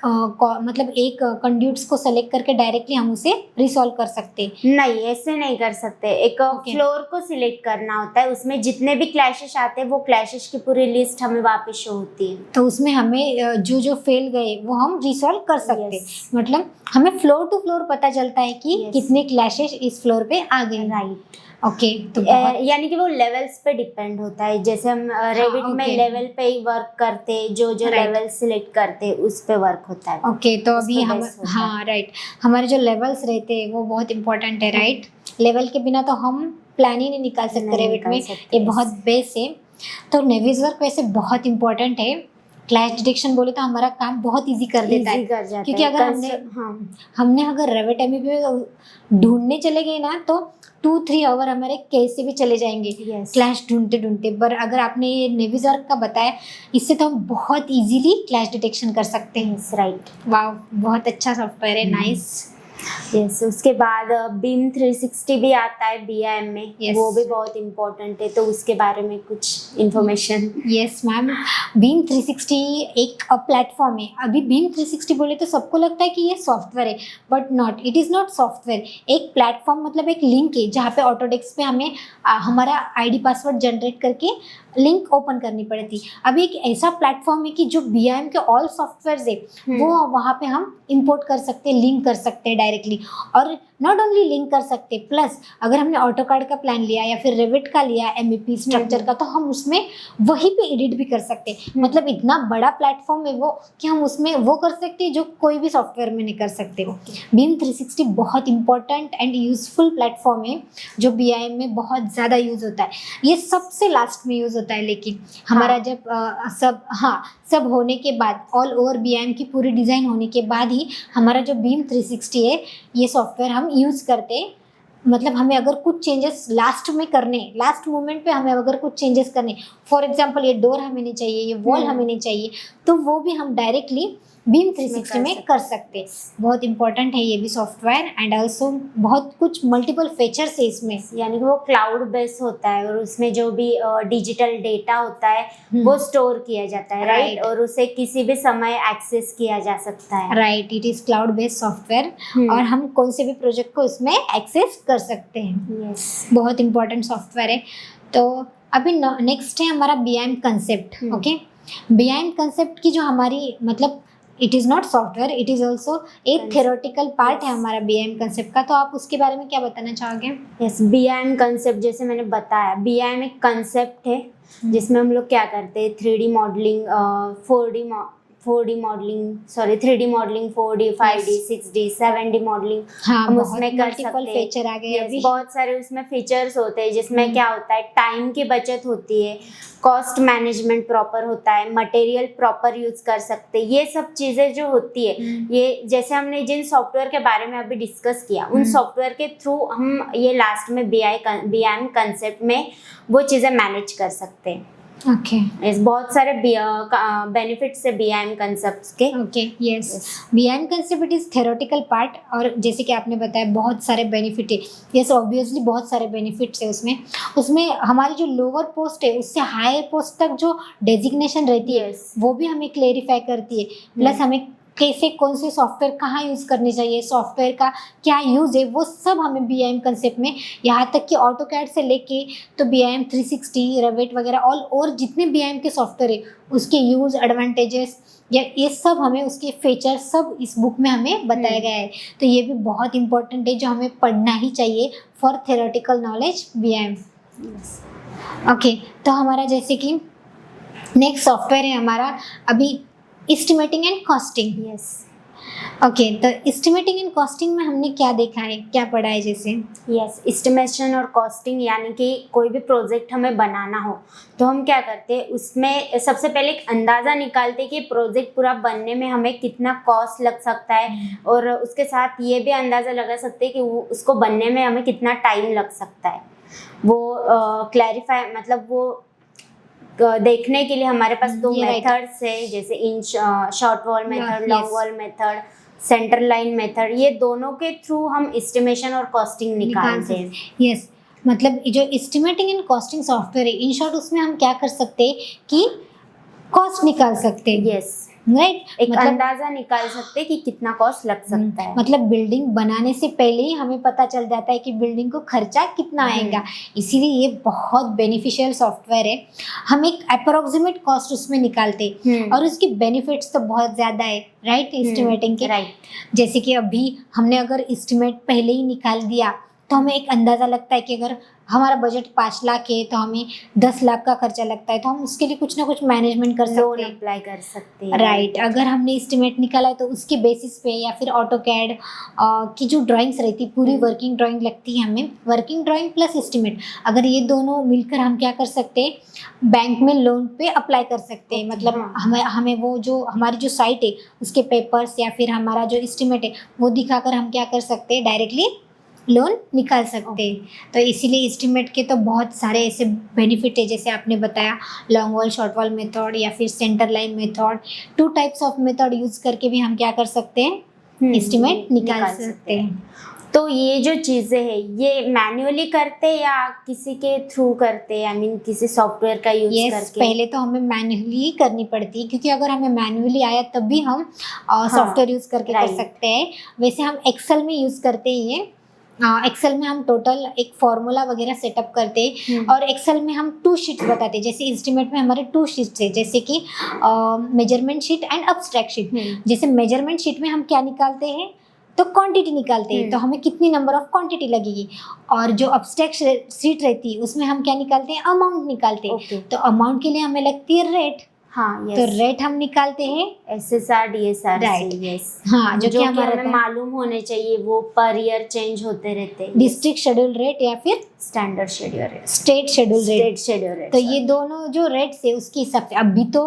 मतलब एक कंड्यूट्स को सेलेक्ट करके डायरेक्टली हम उसे रिसॉल्व कर सकते हैं? नहीं, ऐसे नहीं कर सकते, एक फ्लोर को सिलेक्ट करना होता है, उसमें जितने भी क्लैशेस आते हैं वो क्लैशेस की पूरी लिस्ट हमें वहाँ पे शो होती है, तो उसमें हमें जो जो फेल गए वो हम रिसॉल्व कर सकते हैं। Yes. मतलब हमें फ्लोर टू फ्लोर पता चलता है कि Yes. कितने क्लैशेस इस फ्लोर पे आ गए। राइट। ओके, तो यानी कि वो लेवल्स पे डिपेंड होता है, जैसे हम रेविट में okay. लेवल पे ही वर्क करते, जो Right. लेवल सिलेक्ट करते उस पे वर्क होता है। ओके, तो उस अभी पे हम base होता है। हाँ राइट, हमारे जो लेवल्स रहते हैं वो बहुत इंपॉर्टेंट है, राइट? लेवल के बिना तो हम प्लान ही नहीं निकाल सकते नहीं रेविट निकाल में, सकते, ये बहुत बेस है। तो नेविस वर्क वैसे बहुत इंपॉर्टेंट है, क्लैश डिटेक्शन बोले तो हमारा काम बहुत इजी कर देता है, Easy कर जाता क्योंकि है। अगर हमने अगर रेविट MEP ढूंढने चले गए ना तो 2-3 आवर हमारे कैसे भी चले जाएंगे Yes. क्लैश ढूंढते ढूंढते। पर अगर आपने ये नेविस वर्क का बताया, इससे तो हम बहुत इजीली क्लैश डिटेक्शन कर सकते हैं। Yes, right. वाह, बहुत अच्छा सॉफ्टवेयर है, नाइस। यस, उसके बाद बीम 360 भी आता है BIM में, Yes. वो भी बहुत इम्पोर्टेंट है, तो उसके बारे में कुछ इन्फॉर्मेशन। यस मैम, बीम 360 एक प्लेटफॉर्म है। अभी बीम 360 बोले तो सबको लगता है कि ये सॉफ्टवेयर है, but not, it is not software. एक प्लेटफॉर्म मतलब एक लिंक है जहाँ पे ऑटोडेस्क पे हमें हमारा ID पासवर्ड जनरेट करके लिंक ओपन करनी पड़ती। अभी एक ऐसा प्लेटफॉर्म है कि जो BIM के ऑल सॉफ्टवेयर है वो वहाँ पे हम इंपोर्ट कर सकते हैं, लिंक कर सकते हैं डायरेक्टली, और नॉट ओनली लिंक कर सकते प्लस अगर हमने ऑटोकार्ड का प्लान लिया या फिर रेविट का लिया, MEP स्ट्रक्चर का, तो हम उसमें वहीं पे एडिट भी कर सकते हैं। मतलब इतना बड़ा प्लेटफॉर्म है वो कि हम उसमें वो कर सकते हैं जो कोई भी सॉफ्टवेयर में नहीं कर सकते। बीम 360 बहुत इंपॉर्टेंट एंड यूजफुल प्लेटफॉर्म है जो BIM में बहुत ज़्यादा यूज़ होता है। ये सबसे लास्ट में यूज़ होता है, लेकिन हमारा जब सब होने के बाद, ऑल ओवर BIM की पूरी डिज़ाइन होने के बाद ही हमारा जो बीम 360 है ये सॉफ्टवेयर हम यूज़ करते हैं। मतलब हमें अगर कुछ चेंजेस लास्ट में करने, लास्ट मोमेंट पे हमें अगर कुछ चेंजेस करने, फॉर एग्जांपल ये डोर हमें नहीं चाहिए, ये वॉल हमें नहीं चाहिए, तो वो भी हम डायरेक्टली बीम 360 में कर सकते हैं। बहुत इंपॉर्टेंट है ये भी सॉफ्टवेयर, एंड ऑल्सो बहुत कुछ मल्टीपल फीचर्स है इसमें। यानी कि वो क्लाउड बेस होता है और उसमें जो भी डिजिटल डेटा होता है वो स्टोर किया जाता है, राइट, और उसे किसी भी समय एक्सेस किया जा सकता है। Right, it is cloud based software और हम कौन से भी प्रोजेक्ट को उसमें एक्सेस कर सकते हैं। बहुत इंपॉर्टेंट सॉफ्टवेयर है। तो अभी नेक्स्ट है हमारा BIM concept. Okay, BIM concept की जो हमारी मतलब it is not software, it is also एक थ्योरेटिकल पार्ट है हमारा BIM कंसेप्ट का। तो आप उसके बारे में क्या बताना चाहोगे? यस, BIM कंसेप्ट जैसे मैंने बताया, BIM एक कंसेप्ट है जिसमें हम लोग क्या करते हैं, 3D modelling, 3D modelling, 4D, 5D, 6D, 7D modelling हम उसमें कर सकते हैं। फीचर आ गए अभी। बहुत सारे उसमें फीचर्स होते हैं जिसमें क्या होता है, टाइम की बचत होती है, कॉस्ट मैनेजमेंट प्रॉपर होता है, मटेरियल प्रॉपर यूज कर सकते हैं। ये सब चीज़ें जो होती है, ये जैसे हमने जिन सॉफ्टवेयर के बारे में अभी डिस्कस किया, उन सॉफ्टवेयर के थ्रू हम ये लास्ट में BIM कंसेप्ट में वो चीज़ें मैनेज कर सकते हैं। ओके, इस बहुत सारे बेनिफिट्स है BIM कंसेप्ट्स के। Okay, yes, BIM concept it is theoretical part, और जैसे कि आपने बताया बहुत सारे बेनिफिट है। यस, ऑब्वियसली बहुत सारे बेनिफिट्स है उसमें हमारी जो लोअर पोस्ट है उससे हायर पोस्ट तक जो डेजिग्नेशन रहती है वो भी हमें क्लेरिफाई करती है, प्लस हमें कैसे कौन से सॉफ्टवेयर कहाँ यूज़ करने चाहिए, सॉफ्टवेयर का क्या यूज़ है, वो सब हमें BIM कंसेप्ट में, यहाँ तक कि ऑटोकैड से लेके तो BIM 360, रेविट वगैरह और जितने BIM के सॉफ्टवेयर है उसके यूज़, एडवांटेजेस, ये सब हमें उसके फीचर सब इस बुक में हमें बताया गया है। तो ये भी बहुत इंपॉर्टेंट है जो हमें पढ़ना ही चाहिए for theoretical knowledge BIM। Okay, तो हमारा जैसे कि नेक्स्ट सॉफ्टवेयर है हमारा अभी estimating and costing. Yes. Okay, तो एस्टिमेटिंग एंड कॉस्टिंग में हमने क्या देखा है, क्या पढ़ा है जैसे? यस, एस्टिमेशन और कॉस्टिंग यानी कि कोई भी प्रोजेक्ट हमें बनाना हो तो हम क्या करते हैं, उसमें सबसे पहले एक अंदाज़ा निकालते हैं कि प्रोजेक्ट पूरा बनने में हमें कितना कॉस्ट लग सकता है, और उसके साथ ये भी अंदाज़ा लगा सकते हैं कि उसको बनने में हमें कितना टाइम लग सकता है। वो क्लैरिफाई मतलब वो देखने के लिए हमारे पास दो ये right. मेथड्स है, जैसे in short wall method, yes. Long wall method, centre line method. ये दोनों के थ्रू हम एस्टिमेशन और कॉस्टिंग निकालते हैं। यस, मतलब जो एस्टिमेटिंग एंड कॉस्टिंग सॉफ्टवेयर है, इन शॉर्ट उसमें हम क्या कर सकते हैं कि कॉस्ट निकाल सकते हैं। यस, राइट, एक मतलब अंदाजा निकाल सकते हैं कि कितना कॉस्ट लग सकता है। मतलब बिल्डिंग बनाने से पहले ही हमें पता चल जाता है कि बिल्डिंग को खर्चा कितना आएगा, इसीलिए ये बहुत बेनिफिशियल सॉफ्टवेयर है। हम एक अप्रोक्सीमेट कॉस्ट उसमें निकालते हैं और उसके बेनिफिट्स तो बहुत ज़्यादा है, राइट, एस्टिमेटिंग के। राइट। जैसे कि अभी हमने अगर एस्टिमेट पहले ही निकाल दिया तो हमें एक अंदाज़ा लगता है कि अगर हमारा बजट 5 लाख है तो हमें 10 लाख का खर्चा लगता है, तो हम उसके लिए कुछ ना कुछ मैनेजमेंट कर सकते लोन हैं, अप्लाई कर सकते हैं। राइट। अगर हमने एस्टिमेट निकाला है तो उसके बेसिस पे या फिर ऑटोकैड की जो ड्राइंग्स रहती है, पूरी वर्किंग ड्राइंग लगती है हमें, वर्किंग ड्राइंग प्लस एस्टिमेट, अगर ये दोनों मिलकर हम क्या कर सकते हैं, बैंक में लोन पे अप्लाई कर सकते हैं। मतलब हमें वो जो हमारी जो साइट है उसके पेपर्स या फिर हमारा जो एस्टिमेट है वो दिखाकर हम क्या कर सकते हैं, डायरेक्टली लोन निकाल सकते हैं। तो इसीलिए एस्टिमेट के तो बहुत सारे ऐसे बेनिफिट है, जैसे आपने बताया long wall short wall method या फिर centre line method, 2 types of method use करके भी हम क्या कर सकते हैं, एस्टिमेट निकाल सकते हैं। तो ये जो चीज़ें हैं ये मैन्युअली करते या किसी के थ्रू करते, आई मीन किसी सॉफ्टवेयर का यूज करके? पहले तो हमें मैन्युअली ही करनी पड़ती है, क्योंकि अगर हमें मैन्युअली आया तब भी हम सॉफ्टवेयर यूज़ करके कर सकते हैं। वैसे हम एक्सेल में यूज़ करते हैं ये। एक्सेल में हम टोटल एक फार्मूला वगैरह सेटअप करते हैं और एक्सेल में हम 2 शीट्स बताते हैं। जैसे एस्टिमेट में हमारे 2 शीट्स है, जैसे कि measurement sheet and abstract sheet. जैसे मेजरमेंट शीट में हम क्या निकालते हैं, तो क्वांटिटी निकालते हैं, तो हमें कितनी नंबर ऑफ क्वांटिटी लगेगी। और जो अब्स्ट्रैक्ट शीट रहती है उसमें हम क्या निकालते हैं, अमाउंट निकालते हैं। तो अमाउंट के लिए हमें लगती है रेट। हाँ, तो रेट हम निकालते हैं SSR DSR राइट। यस, हाँ, जो कि हमें हमारा मालूम होने चाहिए, वो पर ईयर चेंज होते रहते हैं। डिस्ट्रिक्ट शेड्यूल रेट या फिर standard schedule rate, state schedule rate. तो ये दोनों जो रेट्स है उसके हिसाब से, अभी तो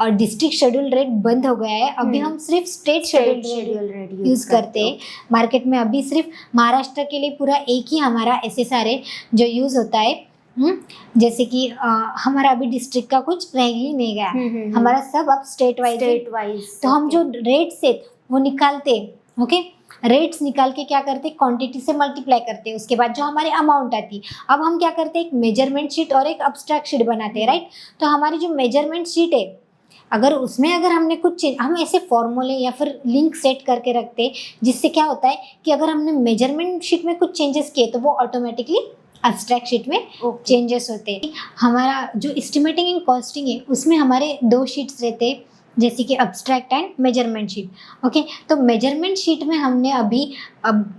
डिस्ट्रिक्ट शेड्यूल रेट बंद हो गया है, अभी हम सिर्फ स्टेट शेड्यूल रेट यूज़ करते हैं मार्केट में। अभी सिर्फ महाराष्ट्र के लिए पूरा एक ही हमारा SSR है जो यूज़ होता है। जैसे कि हमारा अभी डिस्ट्रिक्ट का कुछ रह ही नहीं गया, हमारा सब अब स्टेट वाइज। तो हम जो रेट्स है वो निकालते, ओके, रेट्स निकाल के क्या करते, क्वांटिटी से मल्टीप्लाई करते हैं, उसके बाद जो हमारी अमाउंट आती। अब हम क्या करते हैं, एक मेजरमेंट शीट और एक अब्स्ट्रैक्ट शीट बनाते हैं, राइट। तो हमारी जो मेजरमेंट शीट है, अगर हमने कुछ हम ऐसे फॉर्मूले या फिर लिंक सेट करके रखते हैं, जिससे क्या होता है कि अगर हमने मेजरमेंट शीट में कुछ चेंजेस किए तो वो ऑटोमेटिकली अब्स्ट्रैक्ट शीट में चेंजेस होते हैं। हमारा जो एस्टिमेटिंग एंड कॉस्टिंग है उसमें हमारे 2 शीट्स रहते हैं, जैसे कि abstract and measurement sheet, okay. तो मेजरमेंट शीट में हमने अब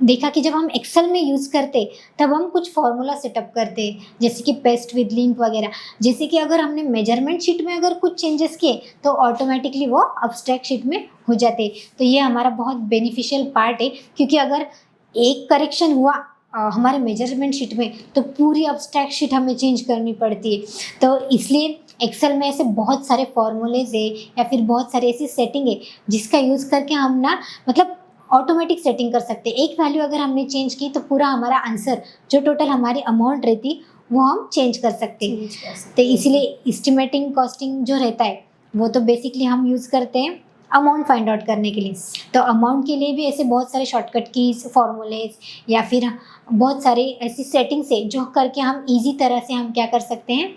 देखा कि जब हम एक्सेल में यूज़ करते तब हम कुछ फार्मूला सेटअप करते, जैसे कि पेस्ट विद लिंक वगैरह। जैसे कि अगर हमने मेजरमेंट शीट में अगर कुछ चेंजेस किए तो ऑटोमेटिकली वो अब्स्ट्रैक्ट शीट में हो जाते। तो ये हमारा बहुत बेनिफिशियल पार्ट है, क्योंकि अगर एक करेक्शन हुआ हमारे मेजरमेंट शीट में तो पूरी अब्स्ट्रैक्ट शीट हमें चेंज करनी पड़ती है। तो इसलिए एक्सेल में ऐसे बहुत सारे फॉर्मूलेज है या फिर बहुत सारे ऐसी सेटिंग है जिसका यूज़ करके हम ना मतलब ऑटोमेटिक सेटिंग कर सकते हैं। एक वैल्यू अगर हमने चेंज की तो पूरा हमारा आंसर जो टोटल हमारी अमाउंट रहती वो हम चेंज कर सकते हैं। तो इसलिए एस्टिमेटिंग कॉस्टिंग जो रहता है वो तो बेसिकली हम यूज़ करते हैं अमाउंट फाइंड आउट करने के लिए। तो अमाउंट के लिए भी ऐसे बहुत सारे शॉर्टकट कीज, फॉर्मूलेज या फिर बहुत सारे ऐसी सेटिंग्स है जो करके हम इजी तरह से हम क्या कर सकते हैं,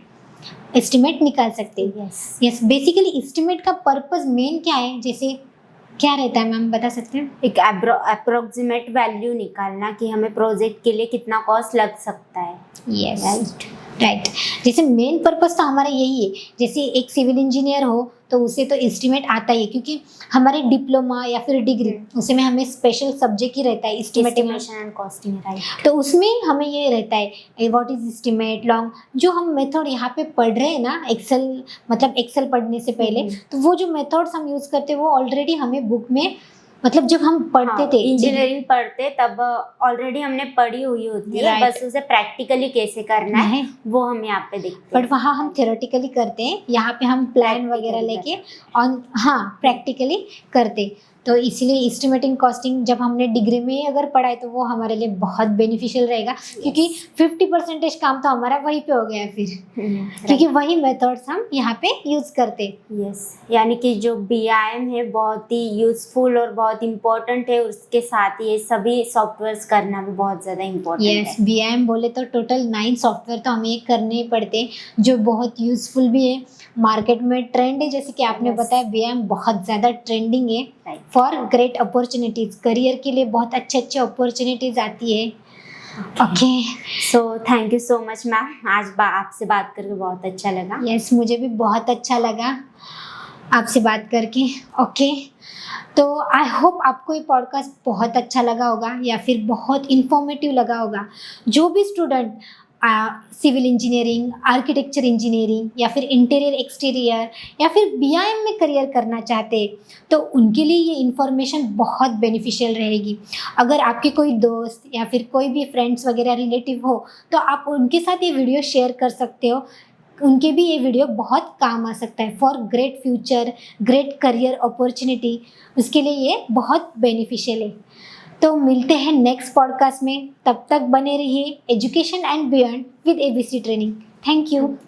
एस्टिमेट निकाल सकते हैं। यस, बेसिकली एस्टिमेट का पर्पस मेन क्या है, जैसे क्या रहता है मैम, बता सकते हैं? एक अप्रोक्सीमेट वैल्यू निकालना कि हमें प्रोजेक्ट के लिए कितना कॉस्ट लग सकता है। Yes, right. राइट। जैसे मेन पर्पस तो हमारा यही है, जैसे एक सिविल इंजीनियर हो तो उसे तो एस्टिमेट आता ही है, क्योंकि हमारे डिप्लोमा या फिर डिग्री उसमें हमें स्पेशल सब्जेक्ट ही रहता है estimating, estimation and costing, right. तो उसमें हमें ये रहता है व्हाट इज एस्टिमेट लॉन्ग, जो हम मेथड यहाँ पे पढ़ रहे हैं ना, एक्सेल, मतलब एक्सेल पढ़ने से पहले तो वो जो मेथड्स हम यूज करते हैं वो ऑलरेडी हमें बुक में, मतलब जब हम पढ़ते थे इंजीनियरिंग पढ़ते तब ऑलरेडी हमने पढ़ी हुई होती है, Right. बस उसे प्रैक्टिकली कैसे करना है नहीं, वो हम यहाँ पे देखते बट वहाँ हम थ्योरेटिकली करते हैं, यहाँ पे हम प्लान Practically वगैरह लेके करते ऑन, हाँ, प्रैक्टिकली करते। तो इसीलिए एस्टिमेटिंग कॉस्टिंग जब हमने डिग्री में ही अगर पढ़ा है तो वो हमारे लिए बहुत बेनिफिशियल रहेगा, क्योंकि 50% काम तो हमारा वहीं पे हो गया है फिर, क्योंकि वही मेथड्स हम यहाँ पे यूज करते। यस, यानी कि जो BIM है बहुत ही यूजफुल और बहुत इम्पोर्टेंट है, उसके साथ ये सभी सॉफ्टवेयर्स करना भी बहुत ज़्यादा इम्पोर्टेंट है। यस, BIM बोले तो टोटल 9 सॉफ्टवेयर तो हमें करने ही पड़ते हैं, जो बहुत यूजफुल भी है, मार्केट में ट्रेंड है, जैसे कि आपने Yes. बताया BIM बहुत ज़्यादा ट्रेंडिंग है Right. For great opportunities, career के लिए बहुत अच्छे अच्छे अपॉर्चुनिटीज़ आती है। Okay, so thank you so much ma'am, आज आपसे बात करके बहुत अच्छा लगा। यस, मुझे भी बहुत अच्छा लगा आपसे बात करके। ओके, तो आई होप आपको ये पॉडकास्ट बहुत अच्छा लगा होगा या फिर बहुत इन्फॉर्मेटिव लगा होगा। जो भी student civil engineering, architecture engineering या फिर इंटीरियर एक्सटीरियर या फिर BIM में करियर करना चाहते हैं तो उनके लिए ये इन्फॉर्मेशन बहुत बेनिफिशियल रहेगी। अगर आपके कोई दोस्त या फिर कोई भी फ्रेंड्स वगैरह रिलेटिव हो तो आप उनके साथ ये वीडियो शेयर कर सकते हो, उनके भी ये वीडियो बहुत काम आ सकता है for great future, great career opportunity, उसके लिए ये बहुत बेनिफिशियल है। तो मिलते हैं नेक्स्ट पॉडकास्ट में, तब तक बने रहिए education and beyond with ABC training. Thank you.